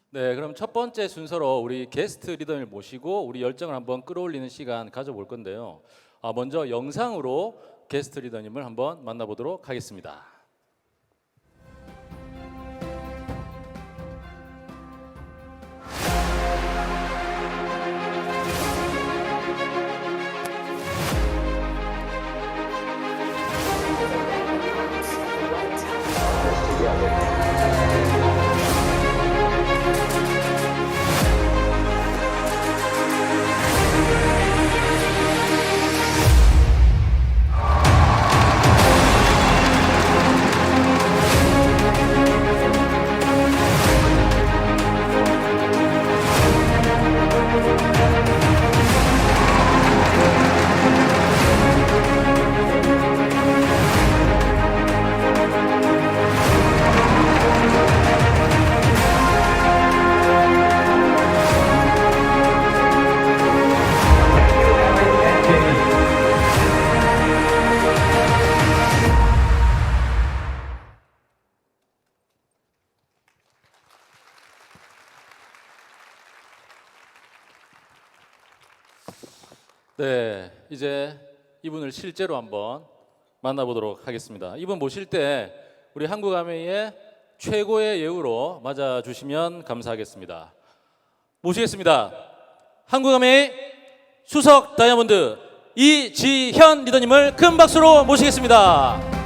네, 그럼 첫 번째 순서로 우리 게스트 리더를 모시고 우리 열정을 한번 끌어올리는 시간 가져볼 건데요. 먼저 영상으로 게스트 리더님을 한번 만나보도록 하겠습니다. 네, 이제 이분을 실제로 한번 만나보도록 하겠습니다. 이분 모실 때 우리 한국아메이의 최고의 예우로 맞아주시면 감사하겠습니다. 모시겠습니다. 한국아메이 수석 다이아몬드 이지현 리더님을 큰 박수로 모시겠습니다.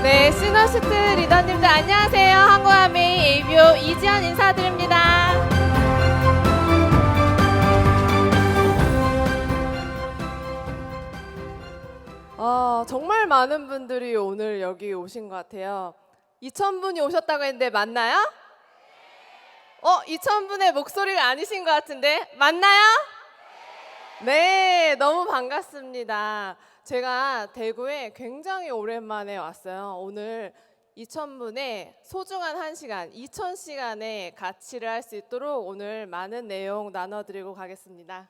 네, 시너시트 리더님들 안녕하세요. 한국아메이 ABO 이지연 인사드립니다. 정말 많은 분들이 오늘 여기 오신 것 같아요. 2,000분이 오셨다고 했는데 맞나요? 2,000분의 목소리가 아니신 것 같은데 맞나요? 네, 너무 반갑습니다. 제가 대구에 굉장히 오랜만에 왔어요. 오늘 2,000분의 소중한 1시간, 2,000시간의 가치를 할 수 있도록 오늘 많은 내용 나눠드리고 가겠습니다.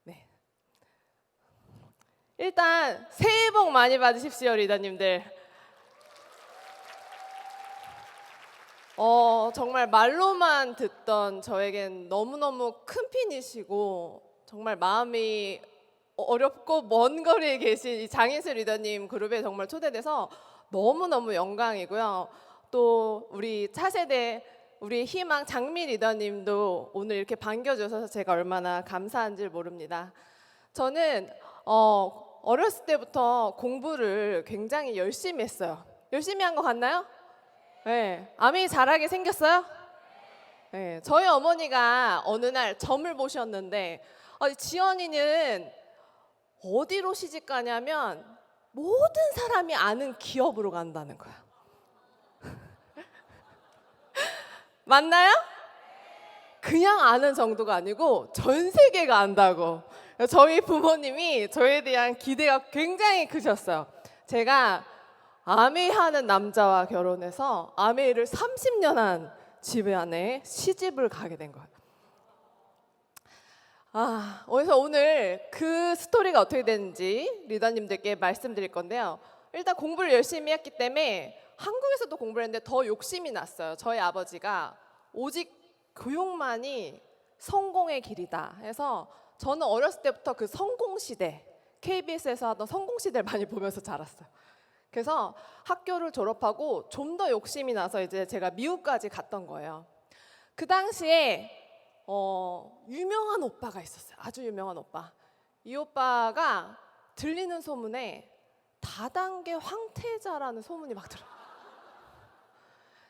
네. 일단 새해 복 많이 받으십시오, 리더님들. 정말 말로만 듣던 저에겐 너무너무 큰 핀이시고 정말 마음이 어렵고 먼 거리에 계신 이 장인수 리더님 그룹에 정말 초대돼서 너무너무 영광이고요. 또 우리 차세대 우리 희망 장미 리더님도 오늘 이렇게 반겨주셔서 제가 얼마나 감사한지 모릅니다. 저는 어렸을 때부터 공부를 굉장히 열심히 했어요. 열심히 한 거 같나요? 네. 아미 잘하게 생겼어요? 네. 저희 어머니가 어느 날 점을 보셨는데 지연이는 어디로 시집 가냐면 모든 사람이 아는 기업으로 간다는 거야. 맞나요? 그냥 아는 정도가 아니고 전 세계가 안다고. 저희 부모님이 저에 대한 기대가 굉장히 크셨어요. 제가 아메이하는 남자와 결혼해서 아메이를 30년 한 집안에 시집을 가게 된 거예요. 그래서 오늘 그 스토리가 어떻게 되는지 리더님들께 말씀드릴 건데요. 일단 공부를 열심히 했기 때문에 한국에서도 공부를 했는데 더 욕심이 났어요. 저희 아버지가 오직 교육만이 성공의 길이다 해서 저는 어렸을 때부터 그 성공시대, KBS에서 하던 성공시대를 많이 보면서 자랐어요. 그래서 학교를 졸업하고 좀 더 욕심이 나서 이제 제가 미국까지 갔던 거예요. 그 당시에 유명한 오빠가 있었어요. 아주 유명한 오빠. 이 오빠가 들리는 소문에 다단계 황태자라는 소문이 막 들어요.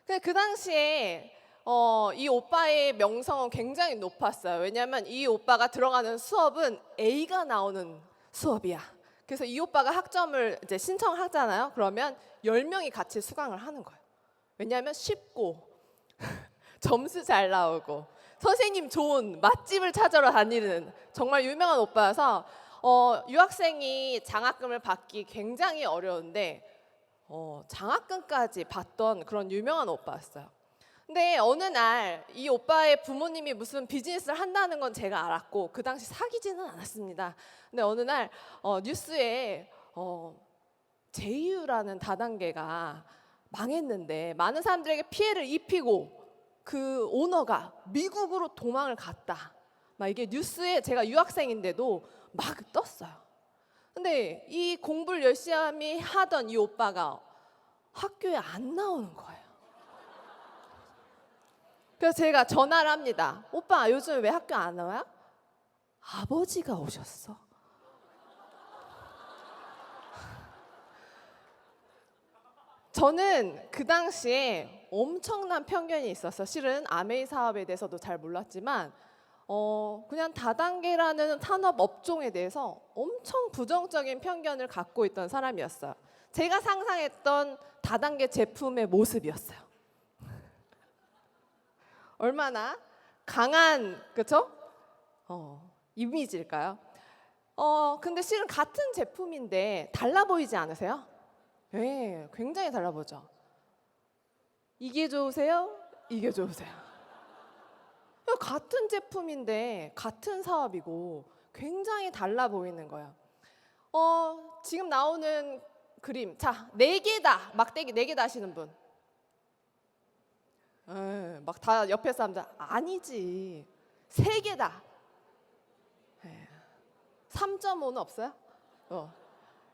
근데 그 당시에 이 오빠의 명성은 굉장히 높았어요. 왜냐하면 이 오빠가 들어가는 수업은 A가 나오는 수업이야. 그래서 이 오빠가 학점을 이제 신청하잖아요. 그러면 10명이 같이 수강을 하는 거예요. 왜냐하면 쉽고 점수 잘 나오고 선생님 좋은 맛집을 찾으러 다니는 정말 유명한 오빠여서 유학생이 장학금을 받기 굉장히 어려운데 장학금까지 받던 그런 유명한 오빠였어요. 근데 어느 날 이 오빠의 부모님이 무슨 비즈니스를 한다는 건 제가 알았고 그 당시 사귀지는 않았습니다. 근데 어느 날 뉴스에 제이유라는 다단계가 망했는데 많은 사람들에게 피해를 입히고 그 오너가 미국으로 도망을 갔다. 막 이게 뉴스에 제가 유학생인데도 막 떴어요. 근데 이 공부를 열심히 하던 이 오빠가 학교에 안 나오는 거예요. 그래서 제가 전화를 합니다. 오빠 요즘 왜 학교 안 와요? 아버지가 오셨어. 저는 그 당시에 엄청난 편견이 있었어요. 실은 아메이 사업에 대해서도 잘 몰랐지만 그냥 다단계라는 산업 업종에 대해서 엄청 부정적인 편견을 갖고 있던 사람이었어요. 제가 상상했던 다단계 제품의 모습이었어요. 얼마나 강한 그쵸? 이미지일까요? 근데 실은 같은 제품인데 달라 보이지 않으세요? 네, 굉장히 달라 보죠. 이게 좋으세요? 이게 좋으세요? 같은 제품인데 같은 사업이고 굉장히 달라 보이는 거예요. 지금 나오는 그림, 자, 4개다. 막대기 4개 다시는 분. 막 다 옆에 사람들 아니지. 3개다. 3.5는 없어요?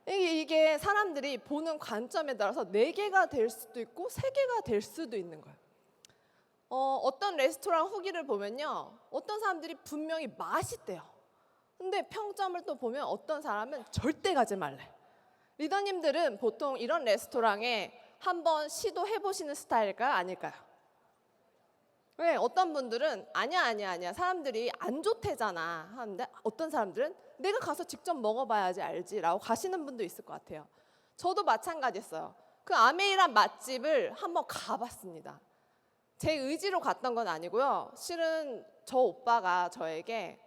이게 사람들이 보는 관점에 따라서 4개가 될 수도 있고 3개가 될 수도 있는 거예요. 어떤 레스토랑 후기를 보면요, 어떤 사람들이 분명히 맛있대요. 근데 평점을 또 보면 어떤 사람은 절대 가지 말래. 리더님들은 보통 이런 레스토랑에 한번 시도해 보시는 스타일일까요? 아닐까요? 왜 어떤 분들은 아니야 사람들이 안 좋대잖아 하는데 어떤 사람들은 내가 가서 직접 먹어봐야지 알지라고 가시는 분도 있을 것 같아요. 저도 마찬가지였어요. 그 아메이란 맛집을 한번 가봤습니다. 제 의지로 갔던 건 아니고요. 실은 저 오빠가 저에게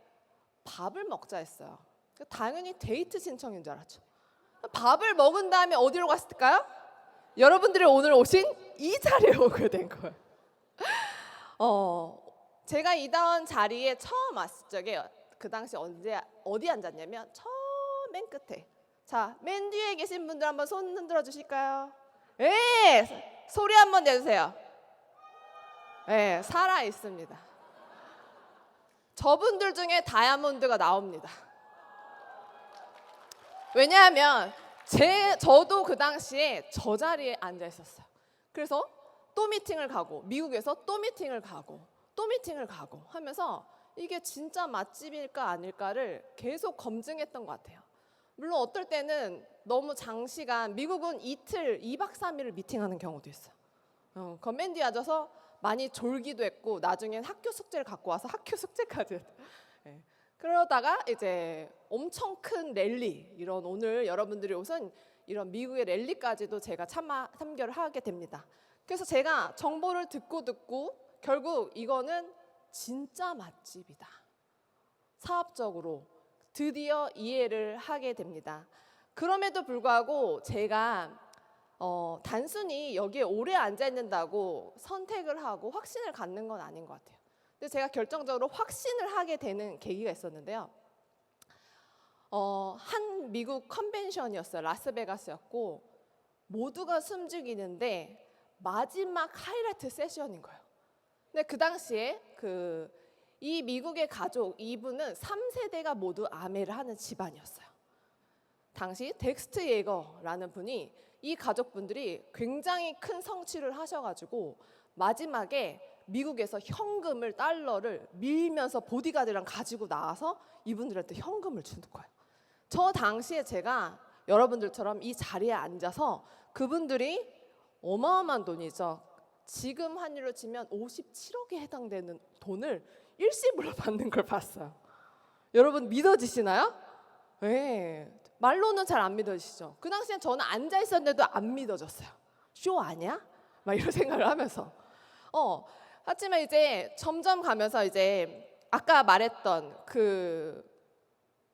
밥을 먹자 했어요. 당연히 데이트 신청인 줄 알았죠. 밥을 먹은 다음에 어디로 갔을까요? 여러분들이 오늘 오신 이 자리에 오게 된 거예요. 제가 이다운 자리에 처음 왔을 적에 그 당시 어디 앉았냐면 맨 끝에. 자, 맨 뒤에 계신 분들 한번 손 흔들어 주실까요? 예, 소리 한번 내주세요. 예, 살아 있습니다. 저분들 중에 다이아몬드가 나옵니다. 왜냐하면 저도 그 당시에 저 자리에 앉아 있었어요. 그래서 또 미팅을 가고 미국에서 또 미팅을 가고 또 미팅을 가고 하면서 이게 진짜 맛집일까 아닐까를 계속 검증했던 것 같아요. 물론 어떨 때는 너무 장시간, 미국은 이틀, 2박 3일을 미팅하는 경우도 있어요. 맨 뒤에 앉아서 많이 졸기도 했고 나중엔 학교 숙제를 갖고 와서 학교 숙제까지 했어요. 네. 그러다가 이제 엄청 큰 랠리, 이런 오늘 여러분들이 오신 이런 미국의 랠리까지도 제가 참여를 하게 됩니다. 그래서 제가 정보를 듣고 결국 이거는 진짜 맛집이다. 사업적으로 드디어 이해를 하게 됩니다. 그럼에도 불구하고 제가 단순히 여기에 오래 앉아 있는다고 선택을 하고 확신을 갖는 건 아닌 것 같아요. 근데 제가 결정적으로 확신을 하게 되는 계기가 있었는데요. 한 미국 컨벤션이었어요. 라스베가스였고 모두가 숨죽이는데 마지막 하이라이트 세션인 거예요. 근데 그 당시에 이 미국의 가족 이분은 3세대가 모두 아메를 하는 집안이었어요. 당시 덱스트 예거라는 분이 이 가족분들이 굉장히 큰 성취를 하셔가지고 마지막에 미국에서 현금을 달러를 밀면서 보디가드랑 가지고 나와서 이분들한테 현금을 주는 거예요. 저 당시에 제가 여러분들처럼 이 자리에 앉아서 그분들이 어마어마한 돈이죠. 지금 환율로 치면 57억에 해당되는 돈을 일시불로 받는 걸 봤어요. 여러분 믿어지시나요? 네. 말로는 잘 안 믿어지시죠? 그 당시엔 저는 앉아 있었는데도 안 믿어졌어요. 쇼 아니야? 막 이런 생각을 하면서. 하지만 이제 점점 가면서 이제 아까 말했던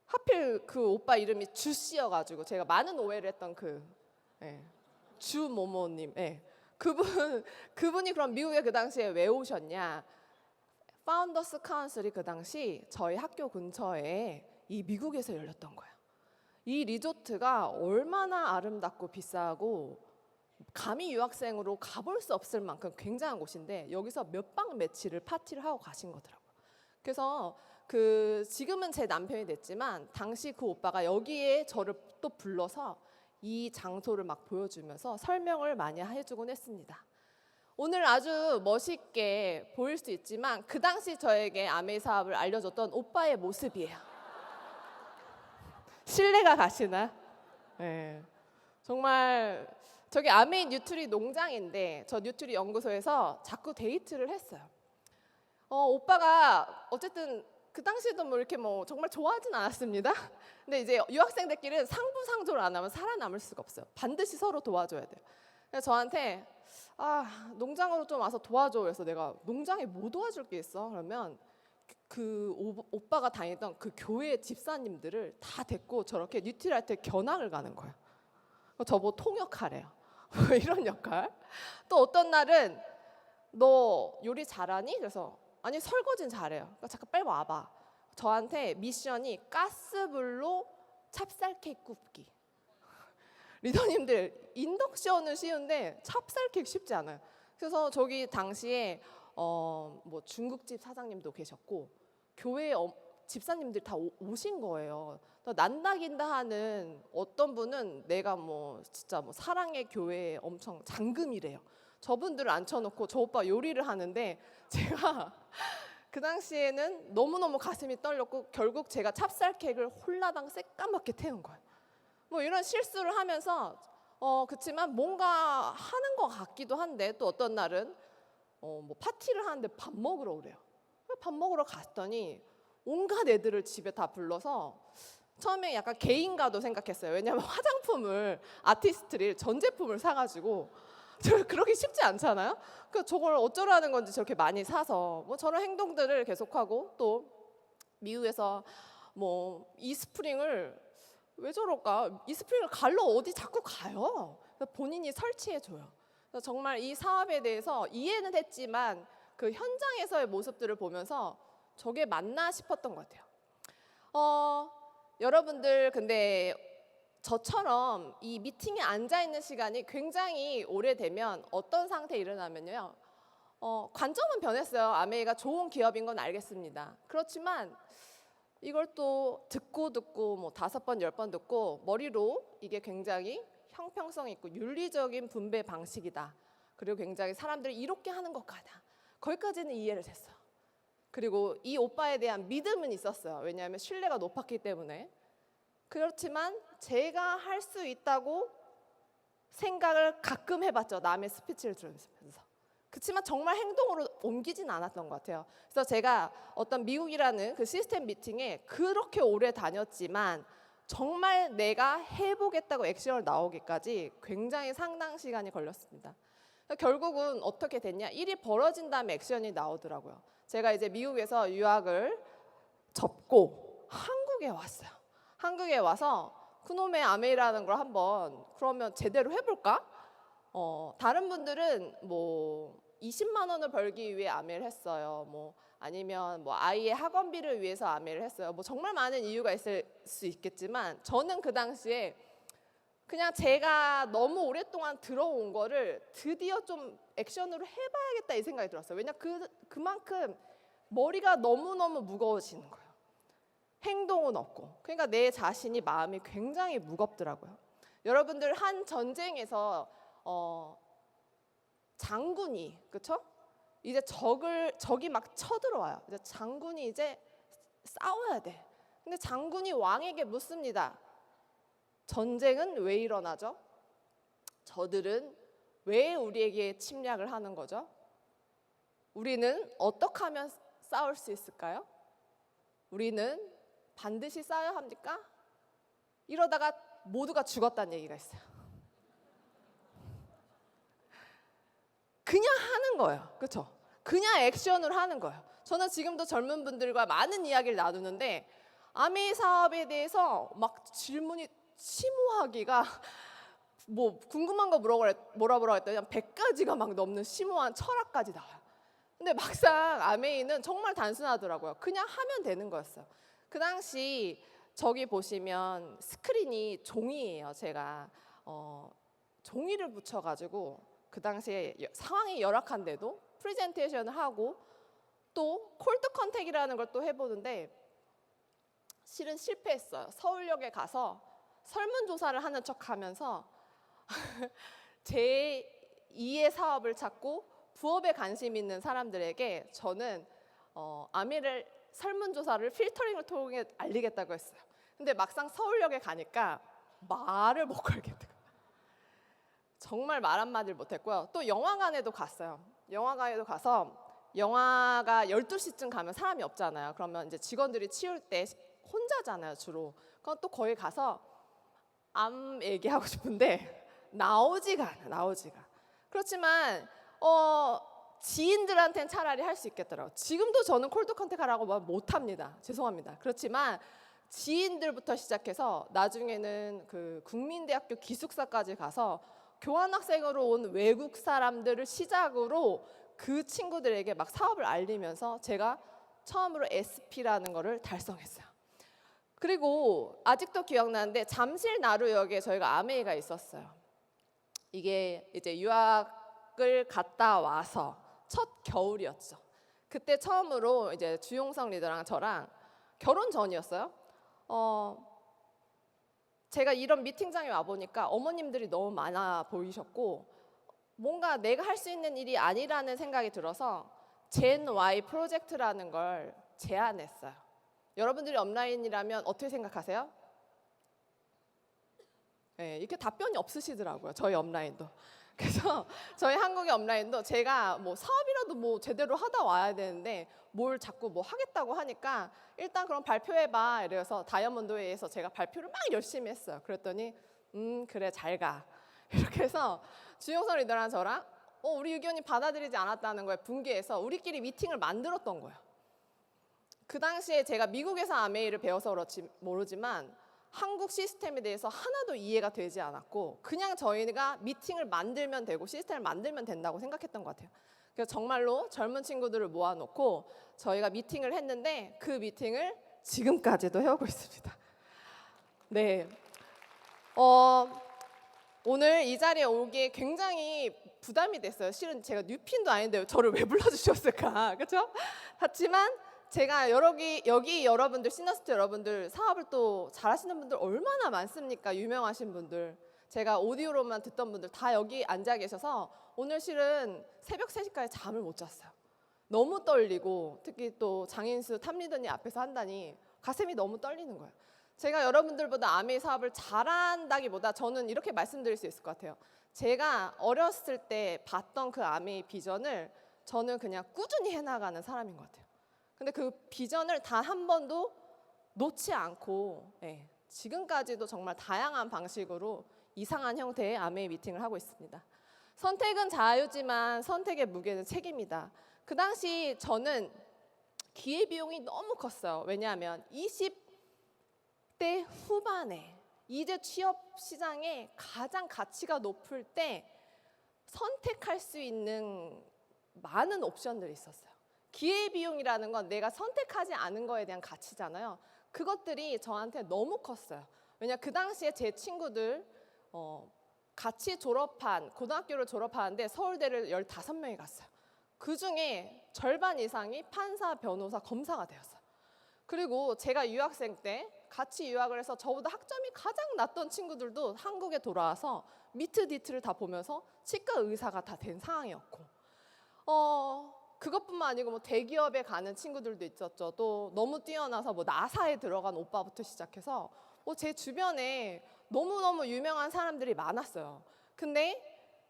하필 그 오빠 이름이 주씨여가지고 제가 많은 오해를 했던 주모모님, 그분이 그럼 미국에 그 당시에 왜 오셨냐? 파운더스 카운슬이 그 당시 저희 학교 근처에 이 미국에서 열렸던 거예요. 이 리조트가 얼마나 아름답고 비싸고 감히 유학생으로 가볼 수 없을 만큼 굉장한 곳인데 여기서 몇 박 며칠을 파티를 하고 가신 거더라고요. 그래서 지금은 제 남편이 됐지만 당시 그 오빠가 여기에 저를 또 불러서 이 장소를 막 보여주면서 설명을 많이 해주곤 했습니다. 오늘 아주 멋있게 보일 수 있지만 그 당시 저에게 아메이 사업을 알려줬던 오빠의 모습이에요. 신뢰가 가시나? 네. 정말 저기 아메이 뉴트리 농장인데 저 뉴트리 연구소에서 자꾸 데이트를 했어요. 오빠가 어쨌든 그 당시에도 뭐 이렇게 뭐 정말 좋아하진 않았습니다. 근데 이제 유학생들끼리는 상부상조를 안 하면 살아남을 수가 없어요. 반드시 서로 도와줘야 돼요. 그래서 저한테 농장으로 좀 와서 도와줘. 그래서 내가 농장에 뭐 도와줄 게 있어? 그러면 오빠가 다니던 그 교회 집사님들을 다 데리고 저렇게 뉴트리한테 견학을 가는 거예요. 저보고 통역하래요. 이런 역할. 또 어떤 날은 너 요리 잘하니? 그래서 아니 설거지는 잘해요. 그러니까 잠깐 빨리 와봐. 저한테 미션이 가스불로 찹쌀 케이크 굽기. 리더님들 인덕션은 쉬운데 찹쌀 케이크 쉽지 않아요. 그래서 저기 당시에 뭐 중국집 사장님도 계셨고 교회 집사님들 다 오신 거예요. 난다긴다 하는 어떤 분은 내가 뭐 진짜 뭐 사랑의 교회 엄청 장금이래요. 저분들을 앉혀놓고 저 오빠 요리를 하는데 제가 그 당시에는 너무너무 가슴이 떨렸고 결국 제가 찹쌀 케이크를 홀라당 새까맣게 태운 거예요. 뭐 이런 실수를 하면서 그렇지만 뭔가 하는 것 같기도 한데 또 어떤 날은 뭐 파티를 하는데 밥 먹으러 오래요. 밥 먹으러 갔더니 온갖 애들을 집에 다 불러서 처음에 약간 개인가도 생각했어요. 왜냐하면 화장품을 아티스트를 전 제품을 사가지고 그러기 쉽지 않잖아요. 그 저걸 어쩌라는 건지 저렇게 많이 사서 뭐 저런 행동들을 계속하고 또 미국에서 뭐 이스프링을 왜 저럴까? 이스프링을 갈러 어디 자꾸 가요. 본인이 설치해 줘요. 정말 이 사업에 대해서 이해는 했지만 그 현장에서의 모습들을 보면서 저게 맞나 싶었던 것 같아요. 여러분들 근데 저처럼 이 미팅에 앉아 있는 시간이 굉장히 오래되면 어떤 상태에 일어나면요. 관점은 변했어요. 아메이가 좋은 기업인 건 알겠습니다. 그렇지만 이걸 또 듣고 뭐 5번, 10번 듣고 머리로 이게 굉장히 형평성 있고 윤리적인 분배 방식이다. 그리고 굉장히 사람들이 이렇게 하는 것 같아. 거기까지는 이해를 했어요. 그리고 이 오빠에 대한 믿음은 있었어요. 왜냐하면 신뢰가 높았기 때문에. 그렇지만 제가 할 수 있다고 생각을 가끔 해봤죠. 남의 스피치를 들으면서. 그렇지만 정말 행동으로 옮기진 않았던 것 같아요. 그래서 제가 어떤 미국이라는 그 시스템 미팅에 그렇게 오래 다녔지만 정말 내가 해보겠다고 액션을 나오기까지 굉장히 상당 시간이 걸렸습니다. 결국은 어떻게 됐냐? 일이 벌어진 다음에 액션이 나오더라고요. 제가 이제 미국에서 유학을 접고 한국에 왔어요. 한국에 와서 그놈의 아메이라는 걸 한번 그러면 제대로 해볼까? 다른 분들은 뭐 20만 원을 벌기 위해 아메이를 했어요. 뭐 아니면 뭐 아이의 학원비를 위해서 아메이를 했어요. 뭐 정말 많은 이유가 있을 수 있겠지만 저는 그 당시에 그냥 제가 너무 오랫동안 들어온 거를 드디어 좀 액션으로 해봐야겠다 이 생각이 들었어요. 왜냐 그만큼 머리가 너무너무 무거워지는 거예요. 행동은 없고. 그러니까 내 자신이 마음이 굉장히 무겁더라고요. 여러분들 한 전쟁에서 장군이 그렇죠? 이제 적이 막 쳐들어와요. 이제 장군이 이제 싸워야 돼. 근데 장군이 왕에게 묻습니다. 전쟁은 왜 일어나죠? 저들은 왜 우리에게 침략을 하는 거죠? 우리는 어떻게 하면 싸울 수 있을까요? 우리는 반드시 싸워야 합니까? 이러다가 모두가 죽었다는 얘기가 있어요. 그냥 하는 거예요. 그렇죠? 그냥 액션을 하는 거예요. 저는 지금도 젊은 분들과 많은 이야기를 나누는데 아메이 사업에 대해서 막 질문이 심오하기가 뭐 궁금한 거 물어보라고 했더니 한 100가지가 막 넘는 심오한 철학까지 나와요. 근데 막상 아메이는 정말 단순하더라고요. 그냥 하면 되는 거였어요. 그 당시 저기 보시면 스크린이 종이에요. 제가 종이를 붙여가지고 그 당시에 상황이 열악한데도 프레젠테이션을 하고 또 콜드 컨택이라는 걸 또 해보는데 실은 실패했어요. 서울역에 가서 설문조사를 하는 척하면서 제 2의 사업을 찾고 부업에 관심 있는 사람들에게 저는 아미를 설문조사를 필터링을 통해 알리겠다고 했어요. 근데 막상 서울역에 가니까 말을 못 걸겠더라고요. 정말 말 한마디를 못했고요. 또 영화관에도 갔어요. 영화관에도 가서 영화가 12시쯤 가면 사람이 없잖아요. 그러면 이제 직원들이 치울 때 혼자잖아요, 주로. 그럼 또 거기 가서 암 얘기하고 싶은데 나오지가 않아. 그렇지만 지인들한테는 차라리 할 수 있겠더라고요. 지금도 저는 콜드 컨택하라고 못합니다. 죄송합니다. 그렇지만 지인들부터 시작해서 나중에는 그 국민대학교 기숙사까지 가서 교환학생으로 온 외국 사람들을 시작으로 그 친구들에게 막 사업을 알리면서 제가 처음으로 SP라는 거를 달성했어요. 그리고 아직도 기억나는데 잠실나루역에 저희가 아메이가 있었어요. 이게 이제 유학을 갔다 와서 첫 겨울이었죠. 그때 처음으로 이제 주용성 리더랑 저랑 결혼 전이었어요. 제가 이런 미팅장에 와 보니까 어머님들이 너무 많아 보이셨고 뭔가 내가 할 수 있는 일이 아니라는 생각이 들어서 젠 Y 프로젝트라는 걸 제안했어요. 여러분들이 업라인이라면 어떻게 생각하세요? 네, 이렇게 답변이 없으시더라고요. 저희 업라인도. 그래서 저희 한국의 업라인도 제가 뭐 사업이라도 뭐 제대로 하다 와야 되는데 뭘 자꾸 뭐 하겠다고 하니까 일단 그럼 발표해봐. 이래서 다이아몬드회에서 제가 발표를 막 열심히 했어요. 그랬더니 그래 잘 가. 이렇게 해서 주용선 리더랑 저랑 우리 의견이 받아들이지 않았다는 거에 분개해서 우리끼리 미팅을 만들었던 거예요. 그 당시에 제가 미국에서 아메이를 배워서 그렇지 모르지만 한국 시스템에 대해서 하나도 이해가 되지 않았고 그냥 저희가 미팅을 만들면 되고 시스템을 만들면 된다고 생각했던 것 같아요. 그래서 정말로 젊은 친구들을 모아놓고 저희가 미팅을 했는데 그 미팅을 지금까지도 해오고 있습니다. 네, 오늘 이 자리에 오기에 굉장히 부담이 됐어요. 실은 제가 뉴핀도 아닌데 저를 왜 불러주셨을까, 그렇죠? 하지만 제가 여기 여러분들, 시너스트 여러분들 사업을 또 잘하시는 분들 얼마나 많습니까? 유명하신 분들. 제가 오디오로만 듣던 분들 다 여기 앉아 계셔서 오늘 실은 새벽 3시까지 잠을 못 잤어요. 너무 떨리고 특히 또 장인수 탑리더님 앞에서 한다니 가슴이 너무 떨리는 거예요. 제가 여러분들보다 아메이 사업을 잘한다기보다 저는 이렇게 말씀드릴 수 있을 것 같아요. 제가 어렸을 때 봤던 그 아메이 비전을 저는 그냥 꾸준히 해나가는 사람인 것 같아요. 근데 그 비전을 단 한 번도 놓지 않고 지금까지도 정말 다양한 방식으로 이상한 형태의 아메이 미팅을 하고 있습니다. 선택은 자유지만 선택의 무게는 책임이다. 그 당시 저는 기회비용이 너무 컸어요. 왜냐하면 20대 후반에 이제 취업 시장에 가장 가치가 높을 때 선택할 수 있는 많은 옵션들이 있었어요. 기회비용이라는 건 내가 선택하지 않은 거에 대한 가치잖아요. 그것들이 저한테 너무 컸어요. 왜냐 그 당시에 제 친구들 같이 졸업한 고등학교를 졸업하는데 서울대를 15명이 갔어요. 그중에 절반 이상이 판사, 변호사, 검사가 되었어요. 그리고 제가 유학생 때 같이 유학을 해서 저보다 학점이 가장 낮던 친구들도 한국에 돌아와서 미트 디트를 다 보면서 치과 의사가 다 된 상황이었고 그것뿐만 아니고 뭐 대기업에 가는 친구들도 있었죠. 또 너무 뛰어나서 뭐 나사에 들어간 오빠부터 시작해서 제 주변에 너무너무 유명한 사람들이 많았어요. 근데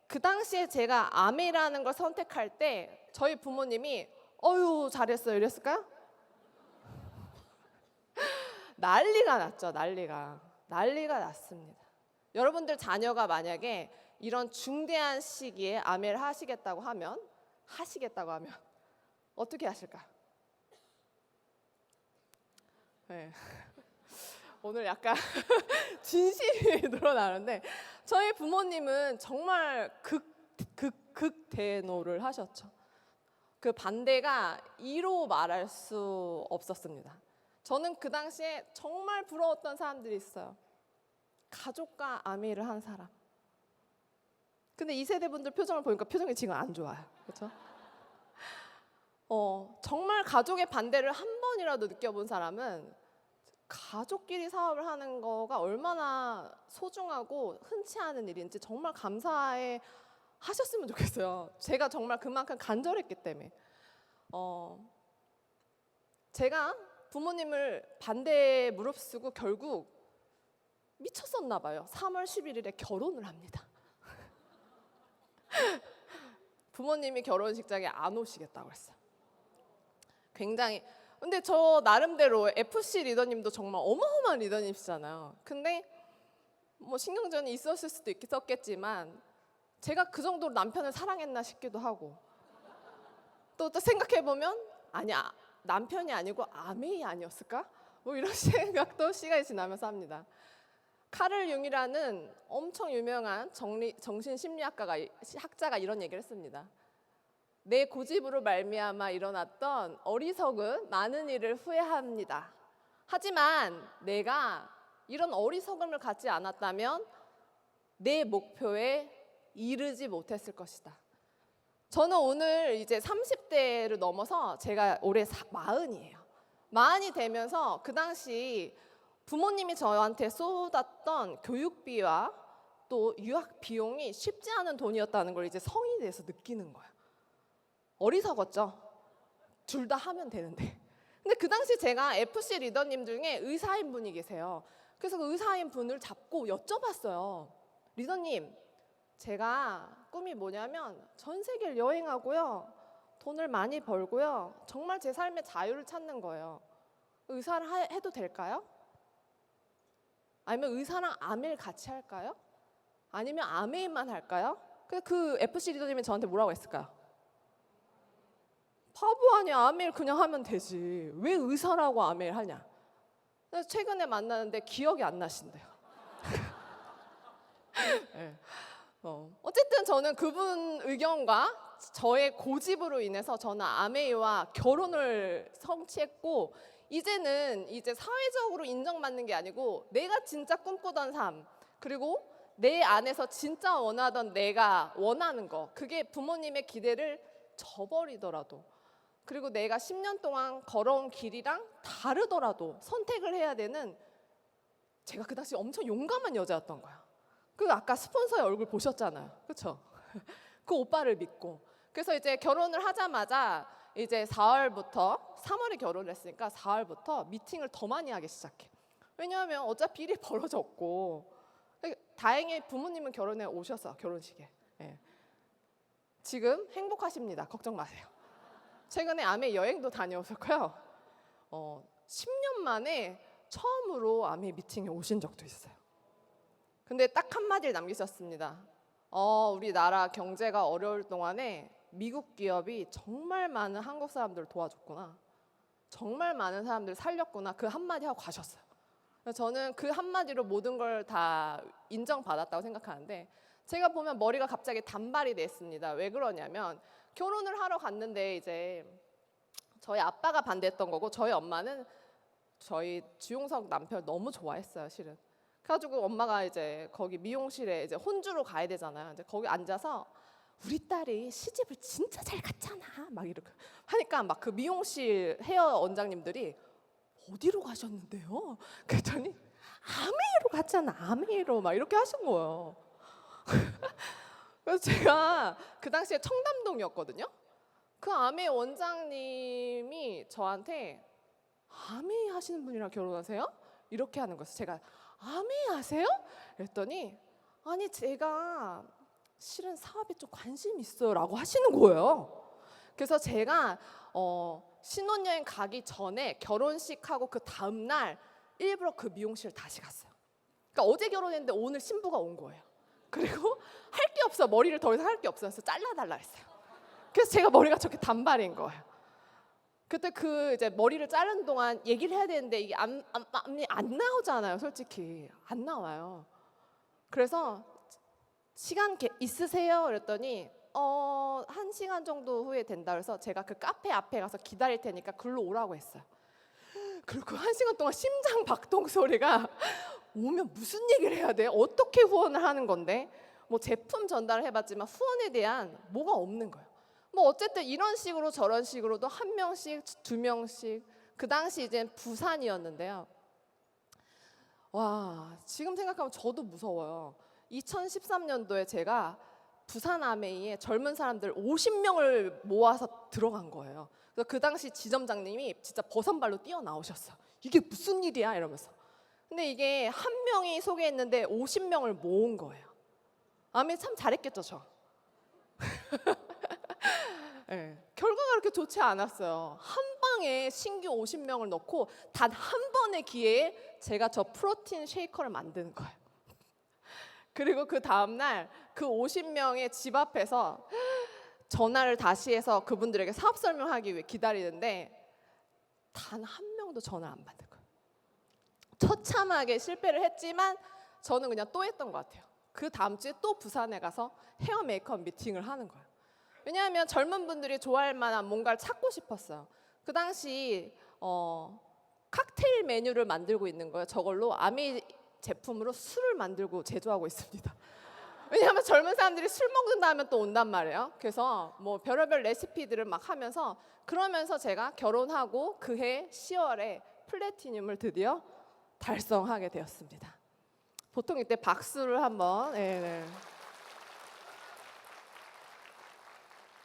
그 당시에 제가 아메이라는 걸 선택할 때 저희 부모님이 어휴 잘했어요 이랬을까요? 난리가 났죠. 난리가. 난리가 났습니다. 여러분들 자녀가 만약에 이런 중대한 시기에 아메를 하시겠다고 하면 어떻게 하실까요? 네. 오늘 약간 진심이 드러나는데 저희 부모님은 정말 극대노를 하셨죠. 그 반대가 이로 말할 수 없었습니다. 저는 그 당시에 정말 부러웠던 사람들이 있어요. 가족과 아미를 한 사람. 근데 이 세대 분들 표정을 보니까 표정이 지금 안 좋아요. 그렇죠? 정말 가족의 반대를 한 번이라도 느껴본 사람은 가족끼리 사업을 하는 거가 얼마나 소중하고 흔치 않은 일인지 정말 감사해 하셨으면 좋겠어요. 제가 정말 그만큼 간절했기 때문에. 제가 부모님을 반대에 무릅쓰고 결국 미쳤었나 봐요. 3월 11일에 결혼을 합니다. 부모님이 결혼식장에 안 오시겠다고 했어요. 굉장히. 근데 저 나름대로 FC 리더님도 정말 어마어마한 리더님이시잖아요. 근데 뭐 신경전이 있었을 수도 있었겠지만 제가 그 정도로 남편을 사랑했나 싶기도 하고 또 생각해보면 아니야 남편이 아니고 아메이 아니었을까? 뭐 이런 생각도 시간이 지나면서 합니다. 카를 융이라는 엄청 유명한 정신심리학자가 이런 얘기를 했습니다. 내 고집으로 말미암아 일어났던 어리석은 많은 일을 후회합니다. 하지만 내가 이런 어리석음을 갖지 않았다면 내 목표에 이르지 못했을 것이다. 저는 오늘 이제 30대를 넘어서 제가 올해 40이에요. 40이 되면서 그 당시 부모님이 저한테 쏟았던 교육비와 또 유학 비용이 쉽지 않은 돈이었다는 걸 이제 성인이 돼서 느끼는 거예요. 어리석었죠. 둘 다 하면 되는데. 근데 그 당시 제가 FC 리더님 중에 의사인 분이 계세요. 그래서 그 의사인 분을 잡고 여쭤봤어요. 리더님, 제가 꿈이 뭐냐면 전 세계를 여행하고요. 돈을 많이 벌고요. 정말 제 삶의 자유를 찾는 거예요. 의사를 해도 될까요? 아니면 의사랑 아메를 같이 할까요? 아니면 아메만 할까요? 그 FC 리더님이 저한테 뭐라고 했을까요? 바보 아니야. 아메를 그냥 하면 되지. 왜 의사라고 아메를 하냐? 그래서 최근에 만나는데 기억이 안 나신대요. 네. 어쨌든 저는 그분 의견과 저의 고집으로 인해서 저는 아메이와 결혼을 성취했고 이제는 사회적으로 인정받는 게 아니고 내가 진짜 꿈꾸던 삶 그리고 내 안에서 진짜 원하던 내가 원하는 거 그게 부모님의 기대를 저버리더라도 그리고 내가 10년 동안 걸어온 길이랑 다르더라도 선택을 해야 되는 제가 그 당시 엄청 용감한 여자였던 거야. 그 아까 스폰서의 얼굴 보셨잖아요. 그렇죠? 그 오빠를 믿고 그래서 이제 결혼을 하자마자 이제 4월부터 3월에 결혼을 했으니까 4월부터 미팅을 더 많이 하기 시작해. 왜냐하면 어차피 일이 벌어졌고 다행히 부모님은 결혼에 오셔서 결혼식에 지금 행복하십니다. 걱정 마세요. 최근에 아메 여행도 다녀오셨고요. 10년 만에 처음으로 아메 미팅에 오신 적도 있어요. 근데 딱 한마디를 남기셨습니다. 우리나라 경제가 어려울 동안에 미국 기업이 정말 많은 한국 사람들을 도와줬구나. 정말 많은 사람들을 살렸구나. 그 한마디 하고 가셨어요. 저는 그 한마디로 모든 걸 다 인정받았다고 생각하는데 제가 보면 머리가 갑자기 단발이 됐습니다. 왜 그러냐면 결혼을 하러 갔는데 이제 저희 아빠가 반대했던 거고 저희 엄마는 저희 주용석 남편 너무 좋아했어요, 실은. 그래가지고 엄마가 이제 거기 미용실에 이제 혼주로 가야 되잖아요. 이제 거기 앉아서 우리 딸이 시집을 진짜 잘 갔잖아. 막 이렇게 하니까 막 그 미용실 헤어 원장님들이 어디로 가셨는데요? 그랬더니 아메이로 갔잖아. 아메이로 막 이렇게 하신 거예요. 그래서 제가 그 당시에 청담동이었거든요. 그 아메이 원장님이 저한테 아메이 하시는 분이랑 결혼하세요? 이렇게 하는 거였어요. 제가 아메이 하세요? 그랬더니 아니 제가 실은 사업에 좀 관심 있어요 라고 하시는 거예요. 그래서 제가 신혼여행 가기 전에 결혼식하고 그 다음날 일부러 그 미용실 다시 갔어요. 그러니까 어제 결혼했는데 오늘 신부가 온 거예요. 그리고 할 게 없어. 머리를 더 이상 할 게 없어서 잘라달라 했어요. 그래서 제가 머리가 저렇게 단발인 거예요. 그때 그 이제 머리를 자르는 동안 얘기를 해야 되는데 이게 안 나오잖아요. 솔직히 안 나와요. 그래서 시간 있으세요? 그랬더니 1시간 정도 후에 된다 그래서 제가 그 카페 앞에 가서 기다릴 테니까 글로 오라고 했어요. 그리고 그 1시간 동안 심장 박동 소리가 오면 무슨 얘기를 해야 돼? 어떻게 후원을 하는 건데? 뭐 제품 전달을 해봤지만 후원에 대한 뭐가 없는 거예요. 뭐 어쨌든 이런 식으로 저런 식으로도 1명씩 2명씩 그 당시 이제 부산이었는데요. 와 지금 생각하면 저도 무서워요. 2013년도에 제가 부산 아메이에 젊은 사람들 50명을 모아서 들어간 거예요. 그래서 그 당시 지점장님이 진짜 버선발로 뛰어나오셨어. 이게 무슨 일이야 이러면서. 근데 이게 1명이 소개했는데 50명을 모은 거예요. 아메이 참 잘했겠죠 저. 네, 결과가 그렇게 좋지 않았어요. 한 방에 신규 50명을 넣고 단 한 번의 기회에 제가 저 프로틴 쉐이커를 만드는 거예요. 그리고 그 다음날 그 50명의 집 앞에서 전화를 다시 해서 그분들에게 사업 설명하기 위해 기다리는데 단 1명도 전화를 안 받는 거예요. 처참하게 실패를 했지만 저는 그냥 또 했던 것 같아요. 그 다음 주에 또 부산에 가서 헤어 메이크업 미팅을 하는 거예요. 왜냐하면 젊은 분들이 좋아할 만한 뭔가를 찾고 싶었어요. 그 당시 칵테일 메뉴를 만들고 있는 거예요. 저걸로 아메이 제품으로 술을 만들고 제조하고 있습니다. 왜냐하면 젊은 사람들이 술 먹는다 하면 또 온단 말이에요. 그래서 뭐 별의별 레시피들을 막 하면서 그러면서 제가 결혼하고 그해 10월에 플래티늄을 드디어 달성하게 되었습니다. 보통 이때 박수를 한번 네.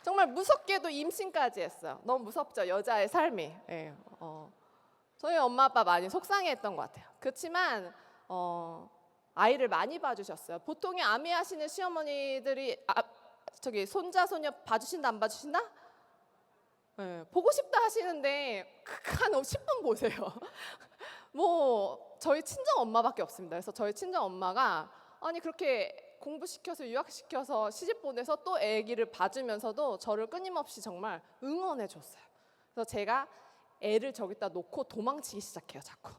정말 무섭게도 임신까지 했어요. 너무 무섭죠 여자의 삶이. 네. 저희 엄마 아빠 많이 속상해했던 것 같아요. 그렇지만 아이를 많이 봐주셨어요. 보통의 아미 하시는 시어머니들이 저기 손자 손녀 봐주신다 안 봐주신다? 네, 보고 싶다 하시는데 한 10분 보세요. 뭐 저희 친정 엄마밖에 없습니다. 그래서 저희 친정 엄마가 아니 그렇게 공부시켜서 유학시켜서 시집 보내서 또 아기를 봐주면서도 저를 끊임없이 정말 응원해 줬어요. 그래서 제가 애를 저기다 놓고 도망치기 시작해요 자꾸.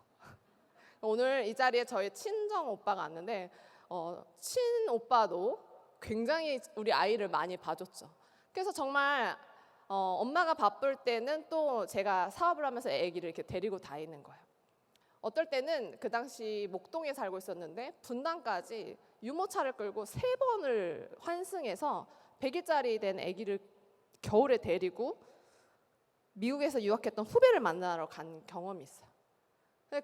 오늘 이 자리에 저희 친정 오빠가 왔는데 친오빠도 굉장히 우리 아이를 많이 봐줬죠. 그래서 정말 엄마가 바쁠 때는 또 제가 사업을 하면서 아기를 이렇게 데리고 다니는 거예요. 어떨 때는 그 당시 목동에 살고 있었는데 분당까지 유모차를 끌고 3번을 환승해서 100일짜리 된 아기를 겨울에 데리고 미국에서 유학했던 후배를 만나러 간 경험이 있어요.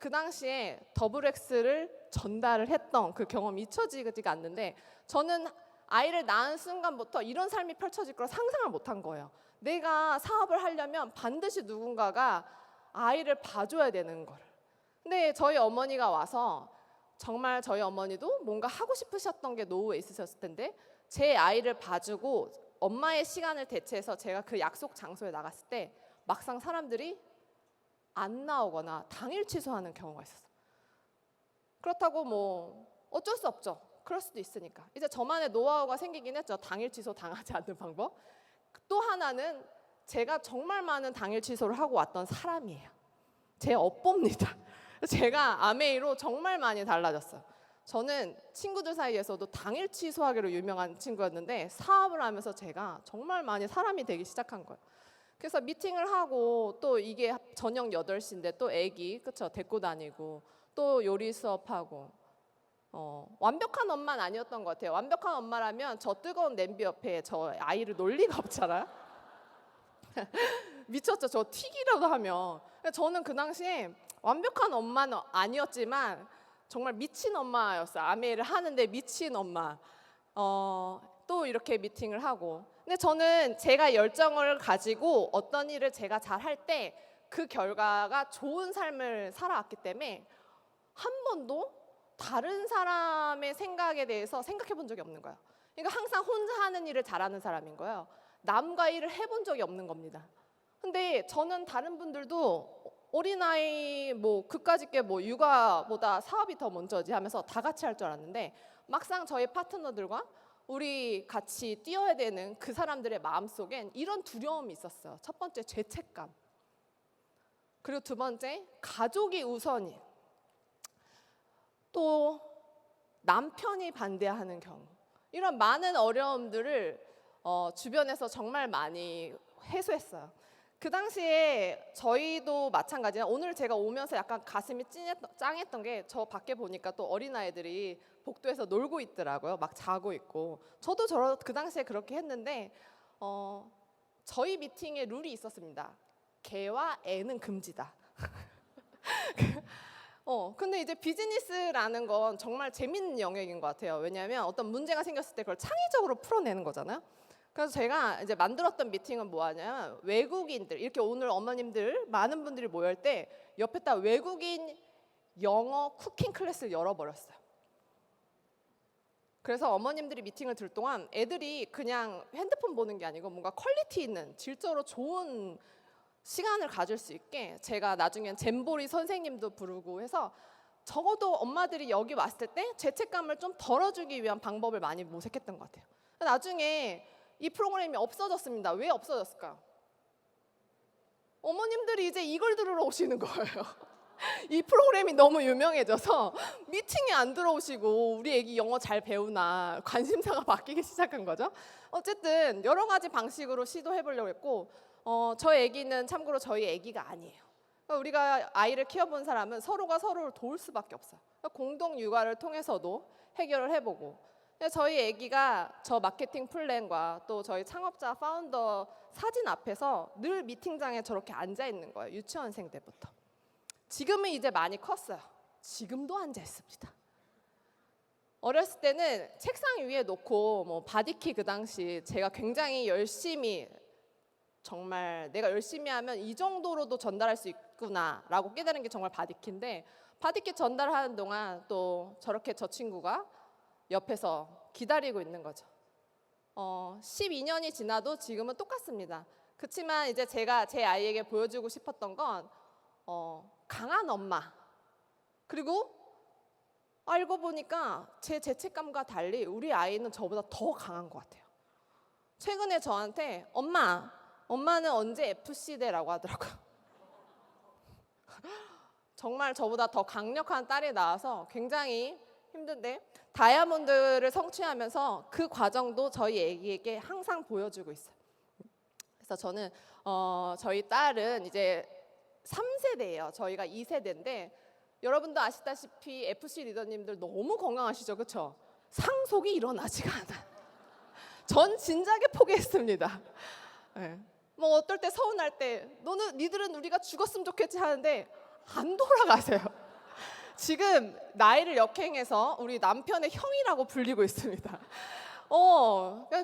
그 당시에 더블X를 전달을 했던 그 경험이 잊혀지지가 않는데 저는 아이를 낳은 순간부터 이런 삶이 펼쳐질 거라 상상을 못한 거예요. 내가 사업을 하려면 반드시 누군가가 아이를 봐줘야 되는 거를. 근데 저희 어머니가 와서 정말 저희 어머니도 뭔가 하고 싶으셨던 게 노후에 있으셨을 텐데 제 아이를 봐주고 엄마의 시간을 대체해서 제가 그 약속 장소에 나갔을 때 막상 사람들이 안 나오거나 당일 취소하는 경우가 있었어요. 그렇다고 뭐 어쩔 수 없죠. 그럴 수도 있으니까. 이제 저만의 노하우가 생기긴 했죠. 당일 취소 당하지 않는 방법. 또 하나는 제가 정말 많은 당일 취소를 하고 왔던 사람이에요. 제 업보입니다. 제가 아메이로 정말 많이 달라졌어요. 저는 친구들 사이에서도 당일 취소하기로 유명한 친구였는데 사업을 하면서 제가 정말 많이 사람이 되기 시작한 거예요. 그래서 미팅을 하고 또 이게 저녁 8시인데 또 애기 그쵸 데리고 다니고 또 요리 수업하고 완벽한 엄마는 아니었던 것 같아요. 완벽한 엄마라면 저 뜨거운 냄비 옆에 저 아이를 놀 리가 없잖아요. 미쳤죠. 저 튀기라도 하면. 저는 그 당시에 완벽한 엄마는 아니었지만 정말 미친 엄마였어요. 아메이를 하는데 미친 엄마. 또 이렇게 미팅을 하고. 근데 저는 제가 열정을 가지고 어떤 일을 제가 잘 할 때 그 결과가 좋은 삶을 살아왔기 때문에 한 번도 다른 사람의 생각에 대해서 생각해 본 적이 없는 거예요. 그러니까 항상 혼자 하는 일을 잘하는 사람인 거예요. 남과 일을 해본 적이 없는 겁니다. 근데 저는 다른 분들도 어린아이 뭐 그까짓 게 뭐 육아보다 사업이 더 먼저지 하면서 다 같이 할 줄 알았는데 막상 저희 파트너들과 우리 같이 뛰어야 되는 그 사람들의 마음속엔 이런 두려움이 있었어요. 첫 번째 죄책감. 그리고 두 번째 가족이 우선인. 또 남편이 반대하는 경우. 이런 많은 어려움들을 주변에서 정말 많이 해소했어요. 그 당시에 저희도 마찬가지예요. 오늘 제가 오면서 약간 가슴이 짱했던 게 저 밖에 보니까 또 어린아이들이 복도에서 놀고 있더라고요. 막 자고 있고. 저도 그 당시에 그렇게 했는데 저희 미팅에 룰이 있었습니다. 개와 애는 금지다. 근데 이제 비즈니스라는 건 정말 재밌는 영역인 것 같아요. 왜냐하면 어떤 문제가 생겼을 때 그걸 창의적으로 풀어내는 거잖아요. 그래서 제가 이제 만들었던 미팅은 뭐하냐면 외국인들, 이렇게 오늘 어머님들 많은 분들이 모일 때 옆에다 외국인 영어 쿠킹 클래스를 열어버렸어요. 그래서 어머님들이 미팅을 들 동안 애들이 그냥 핸드폰 보는 게 아니고 뭔가 퀄리티 있는 질적으로 좋은 시간을 가질 수 있게 제가 나중엔 잼보리 선생님도 부르고 해서 적어도 엄마들이 여기 왔을 때 죄책감을 좀 덜어주기 위한 방법을 많이 모색했던 것 같아요. 나중에 이 프로그램이 없어졌습니다. 왜 없어졌을까요? 어머님들이 이제 이걸 들으러 오시는 거예요. 이 프로그램이 너무 유명해져서 미팅에 안 들어오시고 우리 애기 영어 잘 배우나 관심사가 바뀌기 시작한 거죠. 어쨌든 여러 가지 방식으로 시도해 보려고 했고 저 애기는 참고로 저희 애기가 아니에요. 그러니까 우리가 아이를 키워본 사람은 서로가 서로를 도울 수밖에 없어요. 그러니까 공동 육아를 통해서도 해결을 해보고 저희 애기가 저 마케팅 플랜과 또 저희 창업자 파운더 사진 앞에서 늘 미팅장에 저렇게 앉아 있는 거예요. 유치원생 때부터. 지금은 이제 많이 컸어요. 지금도 앉아 있습니다. 어렸을 때는 책상 위에 놓고 뭐 바디키 그 당시 제가 굉장히 열심히 정말 내가 열심히 하면 이 정도로도 전달할 수 있구나라고 깨달은 게 정말 바디키인데 바디키 전달하는 동안 또 저렇게 저 친구가 옆에서 기다리고 있는 거죠. 12년이 지나도 지금은 똑같습니다. 그렇지만 이제 제가 제 아이에게 보여주고 싶었던 건 강한 엄마. 그리고 알고 보니까 제 죄책감과 달리 우리 아이는 저보다 더 강한 것 같아요. 최근에 저한테 엄마는 언제 FC대라고 하더라고요. 정말 저보다 더 강력한 딸이 나와서 굉장히 힘든데 다이아몬드를 성취하면서 그 과정도 저희 애기에게 항상 보여주고 있어요. 그래서 저는 저희 딸은 이제 3세대예요. 저희가 2세대인데 여러분도 아시다시피 FC 리더님들 너무 건강하시죠, 그렇죠? 상속이 일어나지가 않아요. 전 진작에 포기했습니다. 네. 뭐 어떨 때 서운할 때 니들은 우리가 죽었으면 좋겠지 하는데 안 돌아가세요. 지금 나이를 역행해서 우리 남편의 형이라고 불리고 있습니다.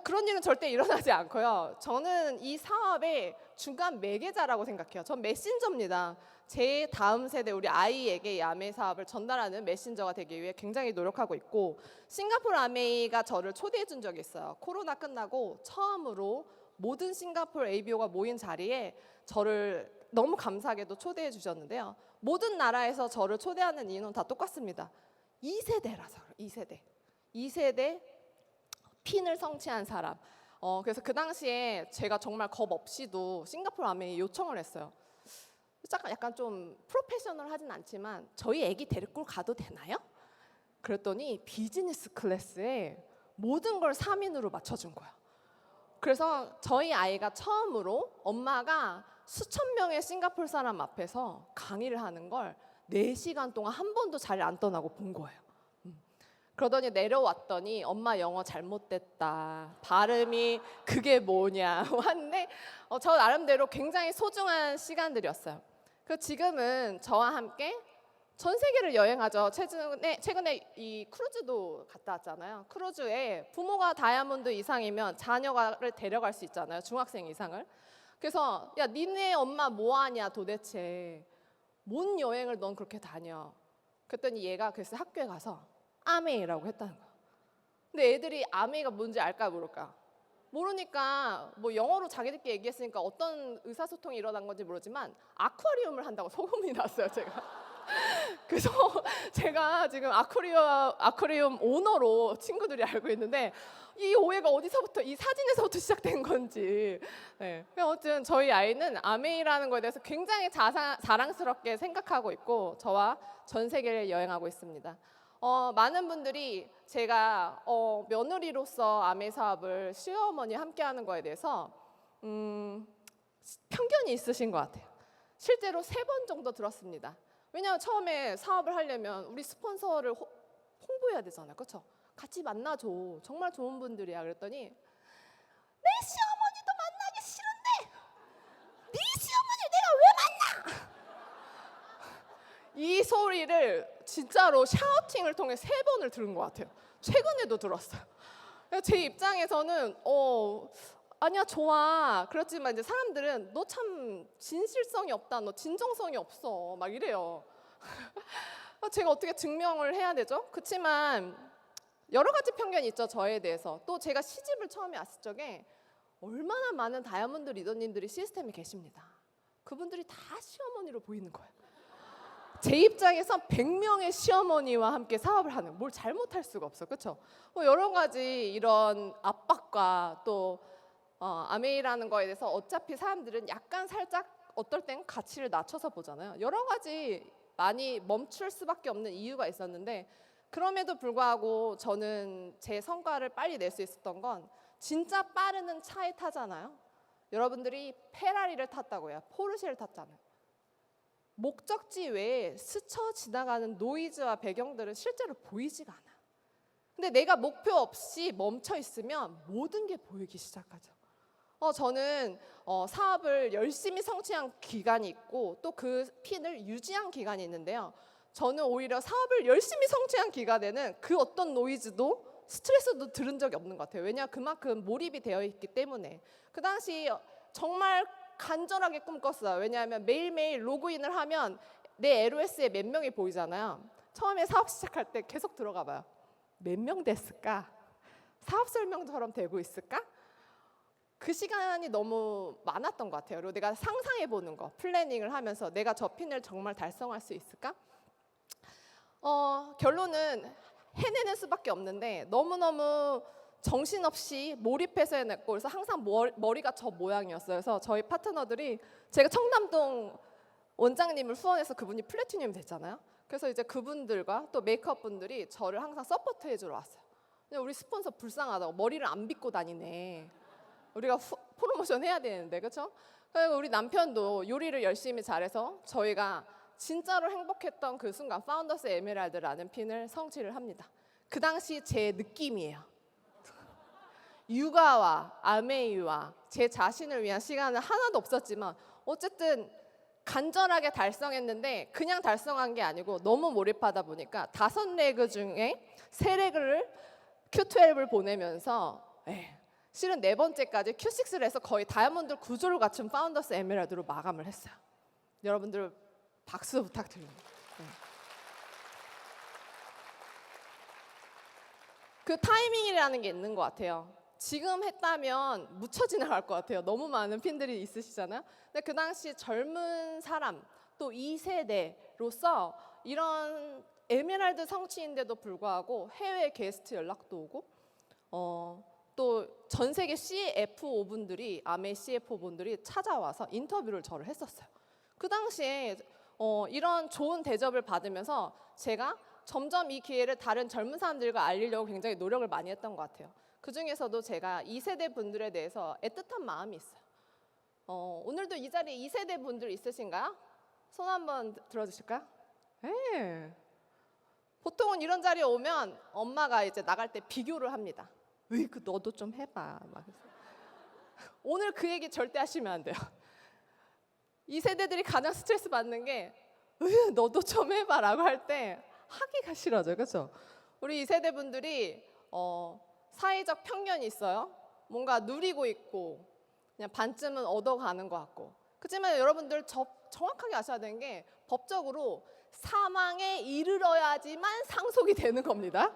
그런 일은 절대 일어나지 않고요. 저는 이 사업의 중간 매개자라고 생각해요. 전 메신저입니다. 제 다음 세대 우리 아이에게 이 아메이 사업을 전달하는 메신저가 되기 위해 굉장히 노력하고 있고 싱가포르 아메이가 저를 초대해 준 적이 있어요. 코로나 끝나고 처음으로 모든 싱가포르 ABO가 모인 자리에 저를 너무 감사하게도 초대해 주셨는데요. 모든 나라에서 저를 초대하는 이유는 다 똑같습니다. 2세대라서 2세대 핀을 성취한 사람. 그래서 그 당시에 제가 정말 겁 없이도 싱가포르 아메이 요청을 했어요. 약간 좀 프로페셔널하진 않지만 저희 애기 데리고 가도 되나요? 그랬더니 비즈니스 클래스에 모든 걸 3인으로 맞춰준 거예요. 그래서 저희 아이가 처음으로 엄마가 수천 명의 싱가포르 사람 앞에서 강의를 하는 걸 4시간 동안 한 번도 자리를 안 떠나고 본 거예요. 그러더니 내려왔더니 엄마 영어 잘못됐다. 발음이 그게 뭐냐 하는데 저 나름대로 굉장히 소중한 시간들이었어요. 그 지금은 저와 함께 전 세계를 여행하죠. 최근에 이 크루즈도 갔다 왔잖아요. 크루즈에 부모가 다이아몬드 이상이면 자녀를 데려갈 수 있잖아요. 중학생 이상을. 그래서 야 니네 엄마 뭐하냐 도대체. 뭔 여행을 넌 그렇게 다녀. 그랬더니 얘가 그래서 학교에 가서 아메이라고 했다는 거야. 근데 애들이 아메이가 뭔지 알까 모를까? 모르니까 뭐 영어로 자기들끼리 얘기했으니까 어떤 의사소통이 일어난 건지 모르지만 아쿠아리움을 한다고 소문이 났어요, 제가. 그래서 제가 지금 아쿠아리움 오너로 친구들이 알고 있는데 이 오해가 어디서부터, 이 사진에서부터 시작된 건지. 네. 아무튼 저희 아이는 아메이라는 거에 대해서 굉장히 자랑스럽게 생각하고 있고 저와 전 세계를 여행하고 있습니다. 많은 분들이 제가 며느리로서 아메이 사업을 시어머니 함께하는 거에 대해서 편견이 있으신 것 같아요. 실제로 3번 정도 들었습니다. 왜냐하면 처음에 사업을 하려면 우리 스폰서를 홍보해야 되잖아요, 그렇죠? 같이 만나줘, 정말 좋은 분들이야. 그랬더니 내 시어머니도 만나기 싫은데 네 시어머니 내가 왜 만나? 이 소리를 진짜로 샤우팅을 통해 3번을 들은 것 같아요. 최근에도 들었어요. 제 입장에서는 아니야 좋아. 그렇지만 이제 사람들은 너 참 진실성이 없다, 너 진정성이 없어 막 이래요. 제가 어떻게 증명을 해야 되죠? 그렇지만 여러 가지 편견이 있죠, 저에 대해서. 또 제가 시집을 처음에 왔을 적에 얼마나 많은 다이아몬드 리더님들이 시스템에 계십니다. 그분들이 다 시어머니로 보이는 거예요. 제 입장에서 100명의 시어머니와 함께 사업을 하는, 뭘 잘못할 수가 없어, 그렇죠? 여러 가지 이런 압박과 또 아메이라는 거에 대해서 어차피 사람들은 약간 살짝 어떨 땐 가치를 낮춰서 보잖아요. 여러 가지 많이 멈출 수밖에 없는 이유가 있었는데 그럼에도 불구하고 저는 제 성과를 빨리 낼 수 있었던 건 진짜 빠르는 차에 타잖아요. 여러분들이 페라리를 탔다고요. 포르쉐를 탔잖아요. 목적지 외에 스쳐 지나가는 노이즈와 배경들은 실제로 보이지가 않아요. 근데 내가 목표 없이 멈춰 있으면 모든 게 보이기 시작하죠. 저는 사업을 열심히 성취한 기간이 있고 또 그 핀을 유지한 기간이 있는데요. 저는 오히려 사업을 열심히 성취한 기간에는 그 어떤 노이즈도 스트레스도 들은 적이 없는 것 같아요. 왜냐, 그만큼 몰입이 되어 있기 때문에. 그 당시 정말 간절하게 꿈꿨어요. 왜냐하면 매일매일 로그인을 하면 내 LOS에 몇 명이 보이잖아요. 처음에 사업 시작할 때 계속 들어가 봐요. 몇 명 됐을까? 사업 설명처럼 되고 있을까? 그 시간이 너무 많았던 것 같아요. 그리고 내가 상상해 보는 거, 플래닝을 하면서 내가 저 핀을 정말 달성할 수 있을까? 결론은 해내는 수밖에 없는데 너무너무 정신없이 몰입해서 해냈고, 그래서 항상 머리가 저 모양이었어요. 그래서 저희 파트너들이, 제가 청담동 원장님을 후원해서 그분이 플래티늄이 됐잖아요. 그래서 이제 그분들과 또 메이크업 분들이 저를 항상 서포트 해주러 왔어요. 근데 우리 스폰서 불쌍하다고, 머리를 안 빗고 다니네. 우리가 프로모션 해야 되는데, 그렇죠? 그리고 우리 남편도 요리를 열심히 잘해서 저희가 진짜로 행복했던 그 순간 파운더스 에메랄드라는 핀을 성취를 합니다. 그 당시 제 느낌이에요. 육아와 아메이와 제 자신을 위한 시간은 하나도 없었지만 어쨌든 간절하게 달성했는데, 그냥 달성한 게 아니고 너무 몰입하다 보니까 5레그 중에 3레그를 Q12을 보내면서 실은 4번째까지 Q6를 해서 거의 다이아몬드 구조를 갖춘 파운더스 에메랄드로 마감을 했어요. 여러분들 박수 부탁드립니다. 그 타이밍이라는 게 있는 것 같아요. 지금 했다면 묻혀 지나갈 것 같아요. 너무 많은 핀들이 있으시잖아요. 근데 그 당시 젊은 사람, 또 2세대로서 이런 에메랄드 성취인데도 불구하고 해외 게스트 연락도 오고, 또 전 세계 CFO 분들이, 아메 CFO 분들이 찾아와서 인터뷰를 저를 했었어요. 그 당시에 이런 좋은 대접을 받으면서 제가 점점 이 기회를 다른 젊은 사람들과 알리려고 굉장히 노력을 많이 했던 것 같아요. 그 중에서도 제가 2세대 분들에 대해서 애틋한 마음이 있어요. 오늘도 이 자리에 2세대 분들 있으신가요? 손 한번 들어주실까요? 네. 보통은 이런 자리에 오면 엄마가 이제 나갈 때 비교를 합니다. 으이그 너도 좀 해봐. 막. 오늘 그 얘기 절대 하시면 안 돼요. 2세대들이 가장 스트레스 받는 게 너도 좀 해봐라고 할 때 하기가 싫어져, 그렇죠? 우리 2세대 분들이 사회적 편견이 있어요. 뭔가 누리고 있고 그냥 반쯤은 얻어가는 것 같고. 그렇지만 여러분들 정확하게 아셔야 되는 게, 법적으로 사망에 이르러야지만 상속이 되는 겁니다.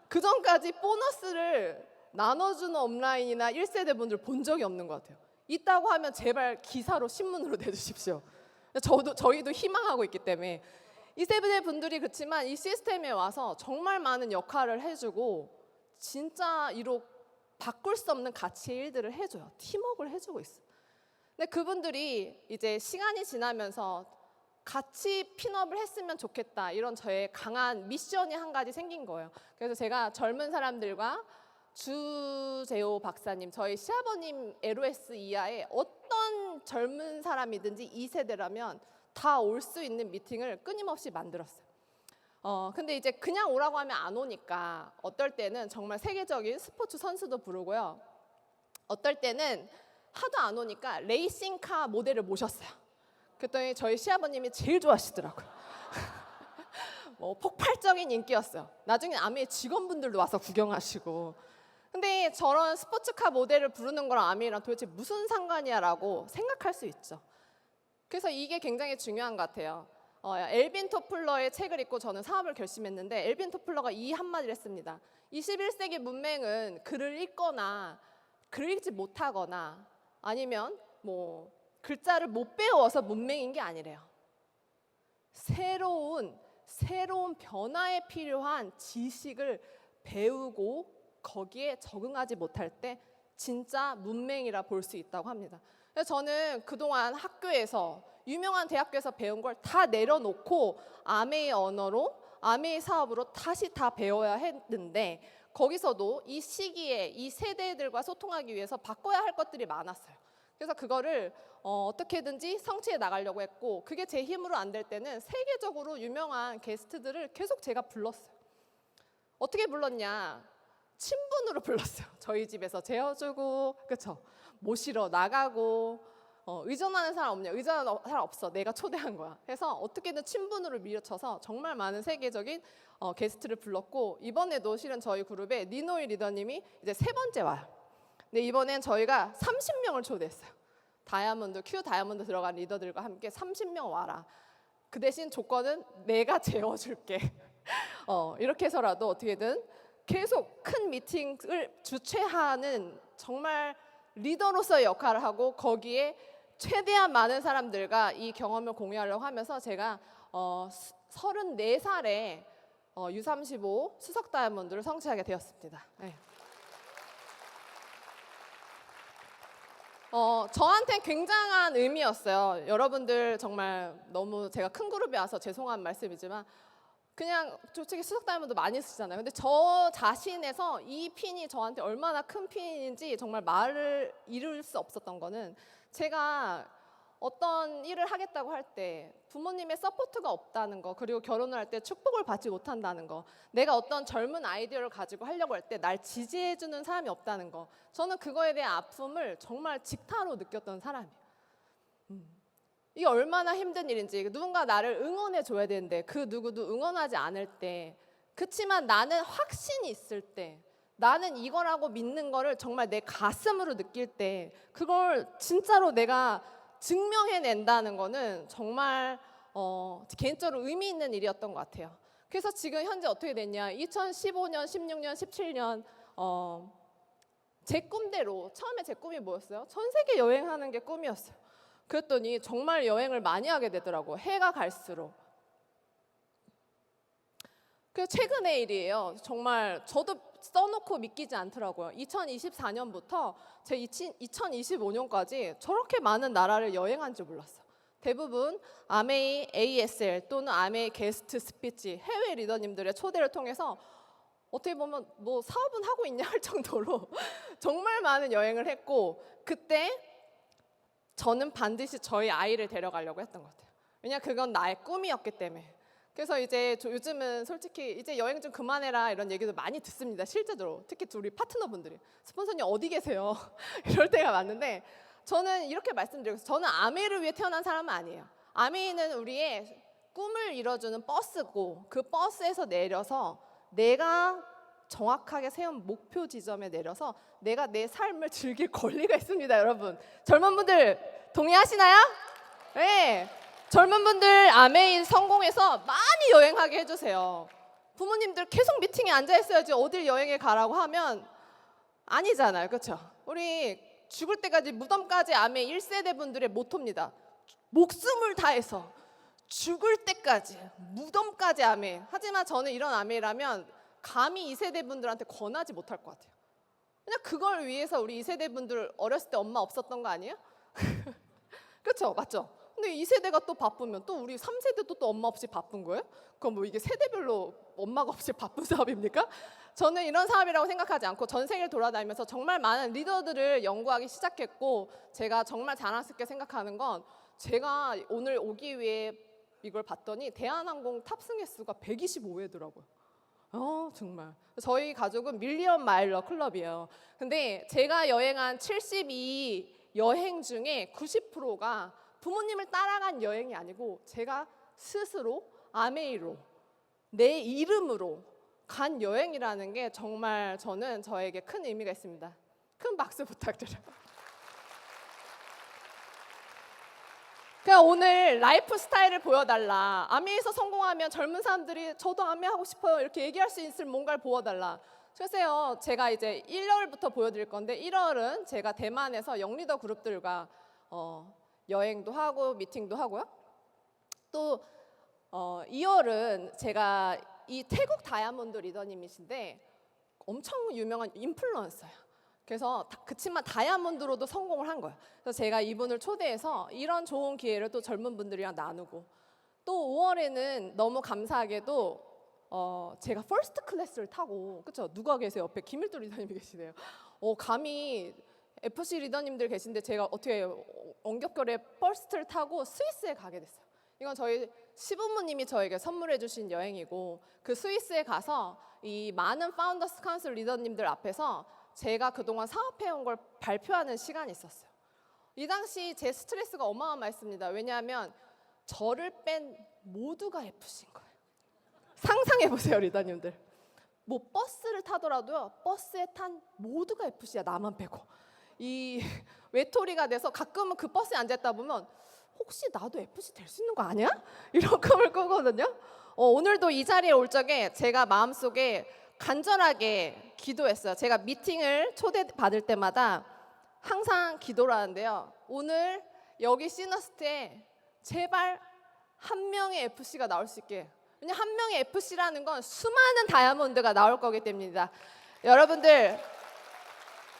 그 전까지 보너스를 나눠주는 업라인이나 1세대 분들 본 적이 없는 것 같아요. 있다고 하면 제발 기사로 신문으로 내주십시오. 저희도 희망하고 있기 때문에 2세대 분들이 그렇지만 이 시스템에 와서 정말 많은 역할을 해주고 진짜 이로 바꿀 수 없는 가치의 일들을 해줘요. 팀워크를 해주고 있어요. 근데 그분들이 이제 시간이 지나면서 같이 핀업을 했으면 좋겠다, 이런 저의 강한 미션이 한 가지 생긴 거예요. 그래서 제가 젊은 사람들과 주재호 박사님, 저희 시아버님 LOS 이하의 어떤 젊은 사람이든지 2세대라면 다 올 수 있는 미팅을 끊임없이 만들었어요. 근데 이제 그냥 오라고 하면 안 오니까 어떨 때는 정말 세계적인 스포츠 선수도 부르고요. 어떨 때는 하도 안 오니까 레이싱카 모델을 모셨어요. 그랬더니 저희 시아버님이 제일 좋아하시더라고요. 폭발적인 인기였어요. 나중에 아메이 직원분들도 와서 구경하시고. 근데 저런 스포츠카 모델을 부르는 거랑 아메이랑 도대체 무슨 상관이야라고 생각할 수 있죠. 그래서 이게 굉장히 중요한 것 같아요. 엘빈 토플러의 책을 읽고 저는 사업을 결심했는데, 엘빈 토플러가 이 한마디를 했습니다. 21세기 문맹은 글을 읽거나 글을 읽지 못하거나 아니면 글자를 못 배워서 문맹인 게 아니래요. 새로운 변화에 필요한 지식을 배우고 거기에 적응하지 못할 때 진짜 문맹이라 볼 수 있다고 합니다. 그래서 저는 그동안 학교에서 유명한 대학교에서 배운 걸 다 내려놓고 아메이 언어로 아메이 사업으로 다시 다 배워야 했는데, 거기서도 이 시기에 이 세대들과 소통하기 위해서 바꿔야 할 것들이 많았어요. 그래서 그거를 어떻게든지 성취해 나가려고 했고, 그게 제 힘으로 안 될 때는 세계적으로 유명한 게스트들을 계속 제가 불렀어요. 어떻게 불렀냐? 친분으로 불렀어요. 저희 집에서 재워주고, 그렇죠? 모시러 나가고, 의존하는 사람 없냐? 의존하는 사람 없어. 내가 초대한 거야. 해서 어떻게든 친분으로 밀어쳐서 정말 많은 세계적인 게스트를 불렀고, 이번에도 실은 저희 그룹에 니노이 리더님이 이제 3번째 와요. 근데 이번엔 저희가 30명을 초대했어요. 큐 다이아몬드 들어간 리더들과 함께 30명 와라. 그 대신 조건은 내가 재워줄게. 이렇게 해서라도 어떻게든 계속 큰 미팅을 주최하는 정말 리더로서의 역할을 하고, 거기에 최대한 많은 사람들과 이 경험을 공유하려고 하면서 제가 34살에 U35 수석 다이아몬드를 성취하게 되었습니다. 네. 저한테 굉장한 의미였어요. 여러분들 정말 너무 제가 큰 그룹에 와서 죄송한 말씀이지만 그냥 솔직히 수석 다이아몬드 많이 쓰잖아요. 근데 저 자신에서 이 핀이 저한테 얼마나 큰 핀인지 정말 말을 이룰 수 없었던 거는, 제가 어떤 일을 하겠다고 할 때 부모님의 서포트가 없다는 거, 그리고 결혼을 할 때 축복을 받지 못한다는 거, 내가 어떤 젊은 아이디어를 가지고 하려고 할 때 날 지지해주는 사람이 없다는 거, 저는 그거에 대한 아픔을 정말 직타로 느꼈던 사람이에요. 이게 얼마나 힘든 일인지. 누군가 나를 응원해 줘야 되는데 그 누구도 응원하지 않을 때, 그치만 나는 확신이 있을 때, 나는 이거라고 믿는 거를 정말 내 가슴으로 느낄 때, 그걸 진짜로 내가 증명해낸다는 거는 정말 개인적으로 의미 있는 일이었던 것 같아요. 그래서 지금 현재 어떻게 됐냐, 2015년, 16년, 17년 제 꿈대로, 처음에 제 꿈이 뭐였어요? 전 세계 여행하는 게 꿈이었어요. 그랬더니 정말 여행을 많이 하게 되더라고요. 해가 갈수록. 그 최근의 일이에요. 정말 저도 써놓고 믿기지 않더라고요. 2024년부터 제 2025년까지 저렇게 많은 나라를 여행한 줄 몰랐어요. 대부분 아메이 ASL 또는 아메이 게스트 스피치, 해외 리더님들의 초대를 통해서 어떻게 보면 뭐 사업은 하고 있냐 할 정도로 정말 많은 여행을 했고, 그때 저는 반드시 저희 아이를 데려가려고 했던 것 같아요. 왜냐, 그건 나의 꿈이었기 때문에. 그래서 이제 요즘은 솔직히 이제 여행 좀 그만해라 이런 얘기도 많이 듣습니다. 실제로 특히 우리 파트너분들이 스폰서님 어디 계세요? 이럴 때가 많은데, 저는 이렇게 말씀드리고 있어요. 저는 아메이를 위해 태어난 사람은 아니에요. 아메이는 우리의 꿈을 이뤄주는 버스고, 그 버스에서 내려서 내가 정확하게 세운 목표 지점에 내려서 내가 내 삶을 즐길 권리가 있습니다. 여러분, 젊은 분들 동의하시나요? 네. 젊은 분들 아메이 성공해서 많이 여행하게 해주세요. 부모님들 계속 미팅에 앉아 있어야지 어딜 여행에 가라고 하면 아니잖아요, 그렇죠? 우리 죽을 때까지 무덤까지 아메 1세대 분들의 모토입니다. 목숨을 다해서 죽을 때까지 무덤까지 아메. 하지만 저는 이런 아메라면 감히 2세대 분들한테 권하지 못할 것 같아요. 그냥 그걸 위해서 우리 2세대 분들 어렸을 때 엄마 없었던 거 아니에요? 그렇죠, 맞죠? 근데 2세대가 또 바쁘면 또 우리 3세대도 또 엄마 없이 바쁜 거예요? 그럼 뭐 이게 세대별로 엄마가 없이 바쁜 사업입니까? 저는 이런 사업이라고 생각하지 않고 전 세계를 돌아다니면서 정말 많은 리더들을 연구하기 시작했고, 제가 정말 자랑스럽게 생각하는 건 제가 오늘 오기 위해 이걸 봤더니 대한항공 탑승 횟수가 125회더라고요. 정말 저희 가족은 밀리언 마일러 클럽이에요. 근데 제가 여행한 72 여행 중에 90%가 부모님을 따라간 여행이 아니고 제가 스스로 아메이로 내 이름으로 간 여행이라는 게 정말 저는 저에게 큰 의미가 있습니다. 큰 박수 부탁드려요. 그냥 오늘 라이프 스타일을 보여달라. 아메에서 성공하면 젊은 사람들이 저도 아메 하고 싶어요 이렇게 얘기할 수 있을 뭔가를 보여달라. 글쎄요, 제가 이제 1월부터 보여드릴 건데 1월은 제가 대만에서 영리더 그룹들과 여행도 하고 미팅도 하고요. 또 2월은 제가 이 태국 다이아몬드 리더님이신데 엄청 유명한 인플루언서예요. 그래서 그치만 다이아몬드로도 성공을 한 거예요. 그래서 제가 이분을 초대해서 이런 좋은 기회를 또 젊은 분들이랑 나누고, 또 5월에는 너무 감사하게도 제가 퍼스트 클래스를 타고, 그렇죠? 누가 계세요? 옆에 김일도 리더님이 계시네요. 감히 FC 리더님들 계신데 제가 어떻게 엉겹결에 퍼스트를 타고 스위스에 가게 됐어요. 이건 저희 시부모님이 저에게 선물해 주신 여행이고, 그 스위스에 가서 이 많은 파운더스 카운슬 리더님들 앞에서 제가 그동안 사업해온 걸 발표하는 시간이 있었어요. 이 당시 제 스트레스가 어마어마했습니다. 왜냐하면 저를 뺀 모두가 FC인 거예요. 상상해보세요, 리더님들. 뭐 버스를 타더라도요, 버스에 탄 모두가 FC야, 나만 빼고. 이 외톨이가 돼서 가끔은 그 버스에 앉아있다 보면 혹시 나도 FC 될 수 있는 거 아니야? 이런 꿈을 꾸거든요. 오늘도 이 자리에 올 적에 제가 마음속에 간절하게 기도했어요. 제가 미팅을 초대받을 때마다 항상 기도를 하는데요. 오늘 여기 시너스트에 제발 한 명의 FC가 나올 수 있게. 왜냐하면 한 명의 FC라는 건 수많은 다이아몬드가 나올 거기 때문입니다. 여러분들,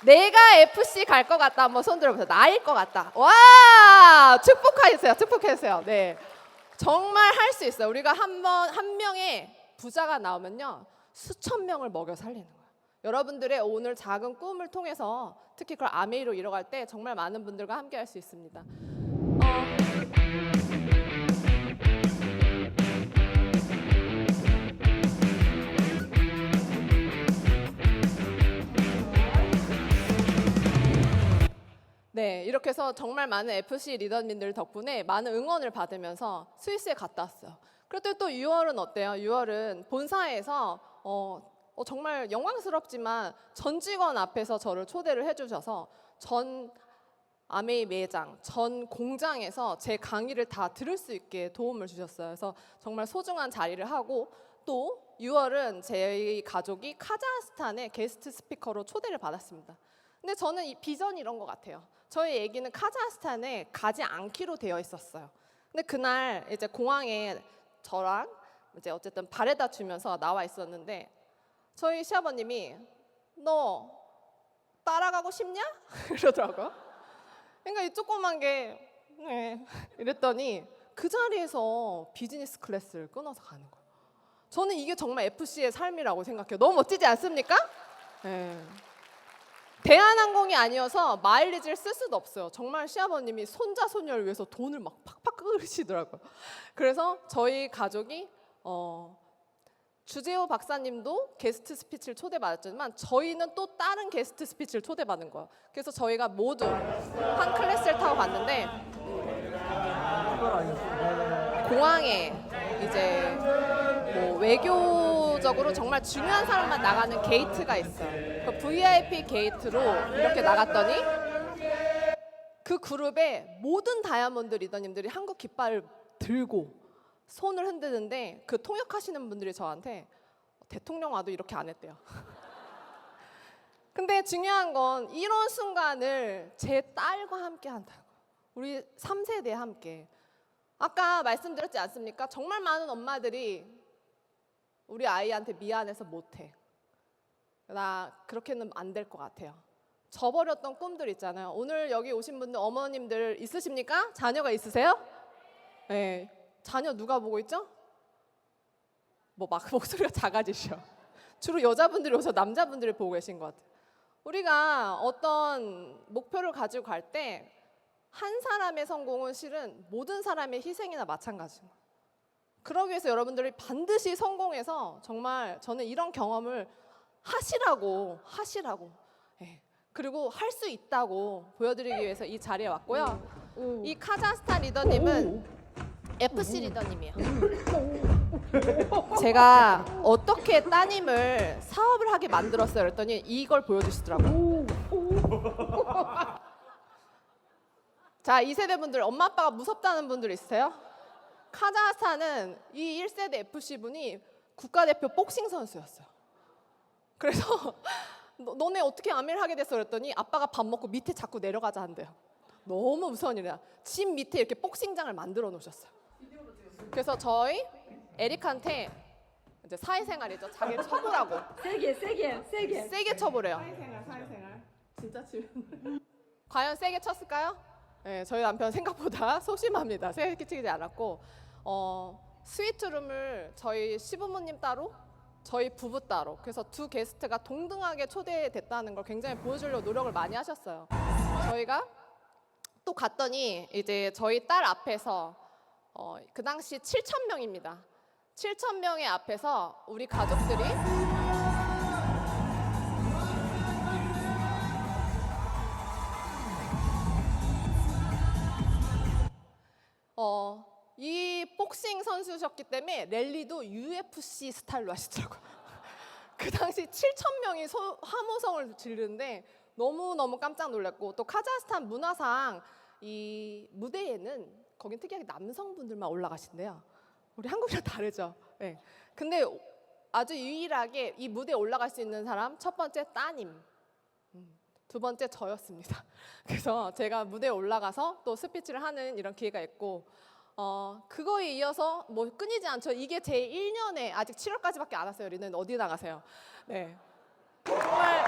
내가 FC 갈 것 같다 한번 손 들어보세요. 나일 것 같다. 와, 축복해주세요. 축복해주세요. 네, 정말 할 수 있어요. 우리가 한 명의 부자가 나오면요, 수천 명을 먹여 살리는 거예요. 여러분들의 오늘 작은 꿈을 통해서 특히 그걸 아메이로 이뤄갈 때 정말 많은 분들과 함께 할 수 있습니다. 네, 이렇게 해서 정말 많은 FC 리더님들 덕분에 많은 응원을 받으면서 스위스에 갔다 왔어요. 그런데 또 6월은 어때요? 6월은 본사에서 정말 영광스럽지만 전 직원 앞에서 저를 초대를 해주셔서 전 아메이 매장, 전 공장에서 제 강의를 다 들을 수 있게 도움을 주셨어요. 그래서 정말 소중한 자리를 하고, 또 6월은 저희 가족이 카자흐스탄에 게스트 스피커로 초대를 받았습니다. 근데 저는 이 비전이 이런 것 같아요. 저희 얘기는 카자흐스탄에 가지 않기로 되어 있었어요. 근데 그날 이제 공항에 저랑 이제 어쨌든 바래다 주면서 나와 있었는데 저희 시아버님이 너 따라가고 싶냐? 이러더라고요. 그러니까 이 조그만 게 네. 이랬더니 그 자리에서 비즈니스 클래스를 끊어서 가는 거예요. 저는 이게 정말 FC의 삶이라고 생각해요. 너무 멋지지 않습니까? 네. 대한항공이 아니어서 마일리지를 쓸 수도 없어요. 정말 시아버님이 손자 손녀를 위해서 돈을 막 팍팍 끄시더라고요. 그래서 저희 가족이 주재호 박사님도 게스트 스피치를 초대받았지만 저희는 또 다른 게스트 스피치를 초대받은 거예요. 그래서 저희가 모두 한 클래스를 타고 갔는데 공항에 이제 뭐 외교적으로 정말 중요한 사람만 나가는 게이트가 있어요. 그 VIP 게이트로 이렇게 나갔더니 그 그룹의 모든 다이아몬드 리더님들이 한국 깃발을 들고 손을 흔드는데 그 통역하시는 분들이 저한테 대통령 와도 이렇게 안 했대요. 근데 중요한 건 이런 순간을 제 딸과 함께 한다고. 우리 3세대 함께. 아까 말씀드렸지 않습니까? 정말 많은 엄마들이 우리 아이한테 미안해서 못해. 나 그렇게는 안 될 것 같아요. 저버렸던 꿈들 있잖아요. 오늘 여기 오신 분들 어머님들 있으십니까? 자녀가 있으세요? 네. 자녀 누가 보고 있죠? 뭐 막 목소리가 작아지셔. 주로 여자분들이 오셔서 남자분들이 보고 계신 것 같아요. 우리가 어떤 목표를 가지고 갈 때 한 사람의 성공은 실은 모든 사람의 희생이나 마찬가지입니다. 그러기 위해서 여러분들이 반드시 성공해서 정말 저는 이런 경험을 하시라고 예. 그리고 할 수 있다고 보여드리기 위해서 이 자리에 왔고요. 이 카자흐스탄 리더님은 FC 리더님이에요. 제가 어떻게 따님을 사업을 하게 만들었어요 그랬더니 이걸 보여주시더라고요. 자, 2세대 분들 엄마 아빠가 무섭다는 분들 있으세요? 카자흐스탄은 이 1세대 FC 분이 국가대표 복싱 선수였어요. 그래서 너네 어떻게 아메를 하게 됐어 그랬더니 아빠가 밥 먹고 밑에 자꾸 내려가자 한대요. 너무 무서운 일이야. 집 밑에 이렇게 복싱장을 만들어 놓으셨어요. 그래서 저희 에릭한테 이제 사회생활이죠. 자기를 쳐보라고. 세게 쳐보래요. 사회생활. 진짜 지금. 과연 세게 쳤을까요? 네, 저희 남편 생각보다 소심합니다. 세게 끼치지 않았고 스위트룸을 저희 시부모님 따로 저희 부부 따로 그래서 두 게스트가 동등하게 초대됐다는 걸 굉장히 보여주려고 노력을 많이 하셨어요. 저희가 또 갔더니 이제 저희 딸 앞에서 그 당시 7,000명입니다. 7,000명의 앞에서 우리 가족들이 이 복싱 선수셨기 때문에 랠리도 UFC 스타일로 하시더라고요. 그 당시 7,000명이 함호성을 지르는데 너무너무 깜짝 놀랐고 또 카자흐스탄 문화상 이 무대에는 거긴 특이하게 남성분들만 올라가신대요. 우리 한국이랑 다르죠. 네. 근데 아주 유일하게 이 무대에 올라갈 수 있는 사람 첫 번째 따님, 두 번째 저였습니다. 그래서 제가 무대에 올라가서 또 스피치를 하는 이런 기회가 있고 그거에 이어서 뭐 끊이지 않죠. 이게 제 1년에 아직 7월까지밖에 안 왔어요. 리는 어디 나가세요? 네. 정말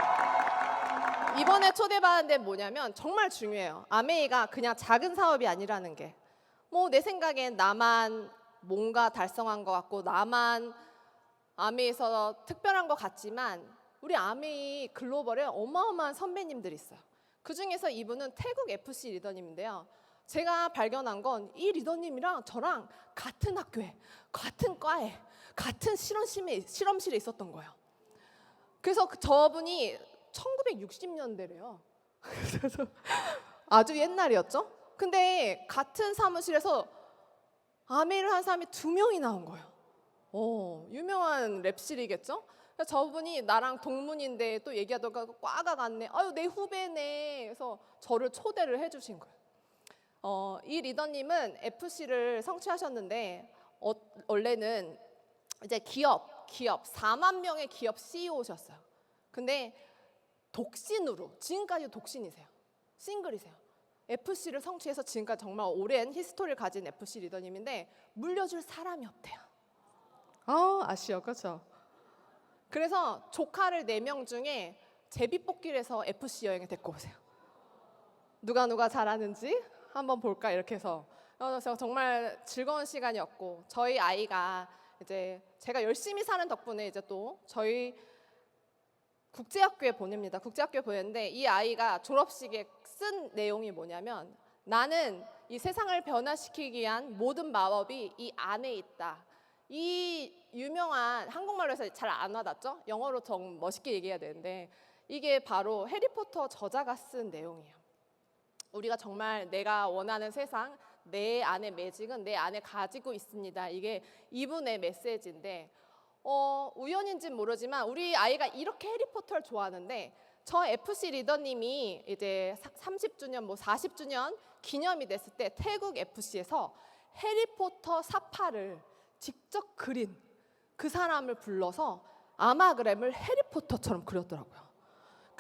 이번에 초대받은 데 뭐냐면 정말 중요해요. 아메이가 그냥 작은 사업이 아니라는 게. 뭐 내 생각엔 나만 뭔가 달성한 것 같고 나만 아메이에서 특별한 것 같지만 우리 아메이 글로벌에 어마어마한 선배님들이 있어요. 그중에서 이분은 태국 FC 리더님인데요. 제가 발견한 건 이 리더님이랑 저랑 같은 학교에, 같은 과에, 같은 실험실에 있었던 거예요. 그래서 저분이 1960년대래요. 그래서 아주 옛날이었죠. 근데 같은 사무실에서 아메이를 한 사람이 2명이 나온 거예요. 유명한 랩실이겠죠? 저분이 나랑 동문인데 또 얘기하다가 과가 같네. 아유 내 후배네. 그래서 저를 초대를 해주신 거예요. 이 리더님은 FC를 성취하셨는데 원래는 이제 기업 4만 명의 기업 CEO셨어요. 근데 독신으로 지금까지 독신이세요. 싱글이세요. FC를 성취해서 지금까지 정말 오랜 히스토리를 가진 FC 리더님인데 물려줄 사람이 없대요. 아쉬워, 그렇죠? 그래서 조카를 4명 중에 제비뽑기를 해서 FC 여행에 데리고 오세요. 누가 잘하는지 한번 볼까 이렇게 해서 그래서 정말 즐거운 시간이었고 저희 아이가 이제 제가 열심히 사는 덕분에 이제 또 저희 국제학교에 보냅니다. 국제학교에 보냈는데 이 아이가 졸업식에 쓴 내용이 뭐냐면 나는 이 세상을 변화시키기 위한 모든 마법이 이 안에 있다. 이 유명한 한국말로 해서 잘 안 와닿죠? 영어로 좀 멋있게 얘기해야 되는데 이게 바로 해리포터 저자가 쓴 내용이에요. 우리가 정말 내가 원하는 세상, 내 안의 매직은 내 안에 가지고 있습니다. 이게 이분의 메시지인데 우연인지는 모르지만 우리 아이가 이렇게 해리포터를 좋아하는데 저 FC 리더님이 이제 30주년, 40주년 기념이 됐을 때 태국 FC에서 해리포터 사파를 직접 그린 그 사람을 불러서 아마그램을 해리포터처럼 그렸더라고요.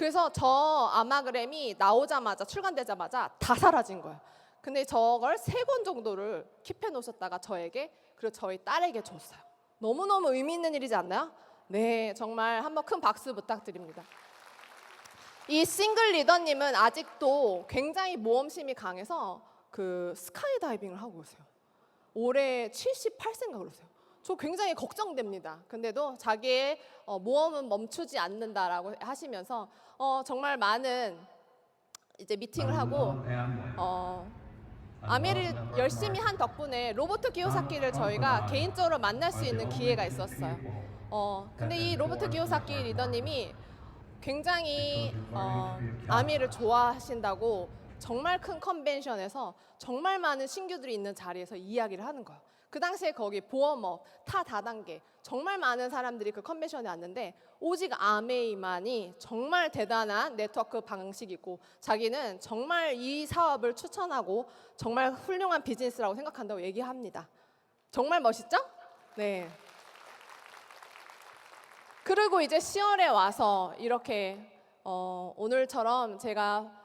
그래서 저 아마그램이 나오자마자 출간되자마자 다 사라진 거예요. 근데 저걸 3권 정도를 킵해 놓으셨다가 저에게 그리고 저희 딸에게 줬어요. 너무너무 의미 있는 일이지 않나요? 네, 정말 한번 큰 박수 부탁드립니다. 이 싱글 리더님은 아직도 굉장히 모험심이 강해서 그 스카이다이빙을 하고 계세요. 올해 78세인가 그러세요. 저 굉장히 걱정됩니다. 근데도 자기의 모험은 멈추지 않는다라고 하시면서 정말 많은 이제 미팅을 하고 아메를 열심히 한 덕분에 로버트 기요사키를 저희가 개인적으로 만날 수 있는 기회가 있었어요. 근데 이 로버트 기요사키 리더님이 굉장히 아미를 좋아하신다고 정말 큰 컨벤션에서 정말 많은 신규들이 있는 자리에서 이야기를 하는 거예요. 그 당시에 거기 보험업, 타 다단계 정말 많은 사람들이 그 컨벤션에 왔는데 오직 아메이만이 정말 대단한 네트워크 방식이고 자기는 정말 이 사업을 추천하고 정말 훌륭한 비즈니스라고 생각한다고 얘기합니다. 정말 멋있죠? 네. 그리고 이제 10월에 와서 이렇게 오늘처럼 제가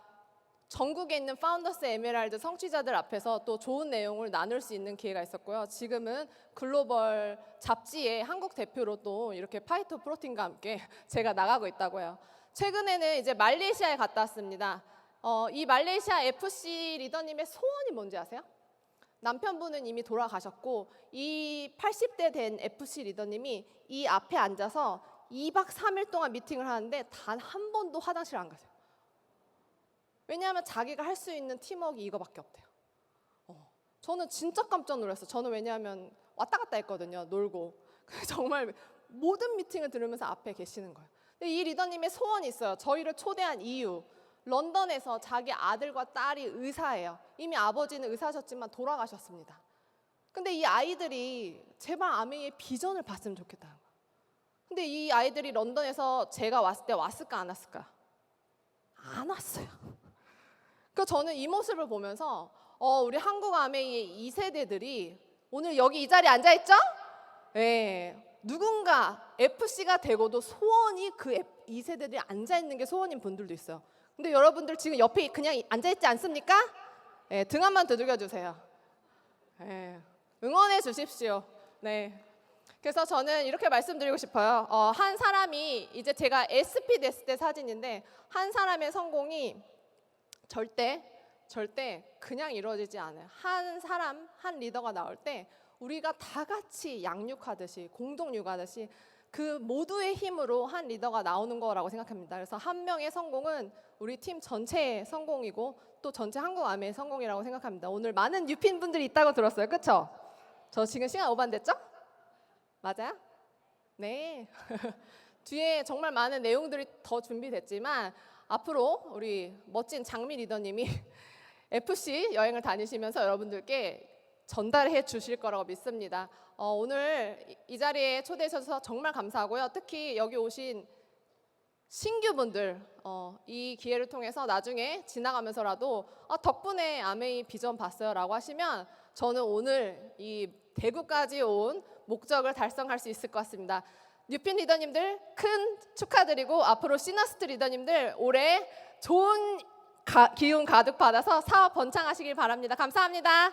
전국에 있는 파운더스 에메랄드 성취자들 앞에서 또 좋은 내용을 나눌 수 있는 기회가 있었고요. 지금은 글로벌 잡지의 한국 대표로 또 이렇게 파이터 프로틴과 함께 제가 나가고 있다고요. 최근에는 이제 말레이시아에 갔다 왔습니다. 이 말레이시아 FC 리더님의 소원이 뭔지 아세요? 남편분은 이미 돌아가셨고 이 80대 된 FC 리더님이 이 앞에 앉아서 2박 3일 동안 미팅을 하는데 단 한 번도 화장실 안 가세요. 왜냐하면 자기가 할 수 있는 팀워크가 이거밖에 없대요. 저는 진짜 깜짝 놀랐어요. 저는 왜냐하면 왔다 갔다 했거든요. 놀고. 정말 모든 미팅을 들으면서 앞에 계시는 거예요. 근데 이 리더님의 소원이 있어요. 저희를 초대한 이유. 런던에서 자기 아들과 딸이 의사예요. 이미 아버지는 의사셨지만 돌아가셨습니다. 근데 이 아이들이 제발 아메이의 비전을 봤으면 좋겠다는 거예요. 근데 이 아이들이 런던에서 제가 왔을 때 왔을까 안 왔을까? 안 왔어요. 그래서 저는 이 모습을 보면서 우리 한국 아메이의 2세대들이 오늘 여기 이 자리에 앉아있죠? 네. 누군가 FC가 되고도 소원이 그 2세대들이 앉아있는 게 소원인 분들도 있어요. 근데 여러분들 지금 옆에 그냥 앉아있지 않습니까? 네, 등 한번 두들겨 주세요. 네, 응원해 주십시오. 네. 그래서 저는 이렇게 말씀드리고 싶어요. 한 사람이 이제 제가 SP 됐을 때 사진인데 한 사람의 성공이 절대 그냥 이루어지지 않아요. 한 사람, 한 리더가 나올 때 우리가 다 같이 양육하듯이 공동 육아하듯이 그 모두의 힘으로 한 리더가 나오는 거라고 생각합니다. 그래서 한 명의 성공은 우리 팀 전체의 성공이고 또 전체 한국 아메의 성공이라고 생각합니다. 오늘 많은 뉴핀 분들이 있다고 들었어요. 그렇죠? 저 지금 시간 오반됐죠? 맞아요? 네. 뒤에 정말 많은 내용들이 더 준비됐지만 앞으로 우리 멋진 장미 리더님이 FC 여행을 다니시면서 여러분들께 전달해 주실 거라고 믿습니다. 오늘 이 자리에 초대해 주셔서 정말 감사하고요. 특히 여기 오신 신규분들 이 기회를 통해서 나중에 지나가면서라도 덕분에 아메이 비전 봤어요 라고 하시면 저는 오늘 이 대구까지 온 목적을 달성할 수 있을 것 같습니다. 뉴핀 리더님들 큰 축하드리고 앞으로 시너스트 리더님들 올해 좋은 기운 가득 받아서 사업 번창하시길 바랍니다. 감사합니다.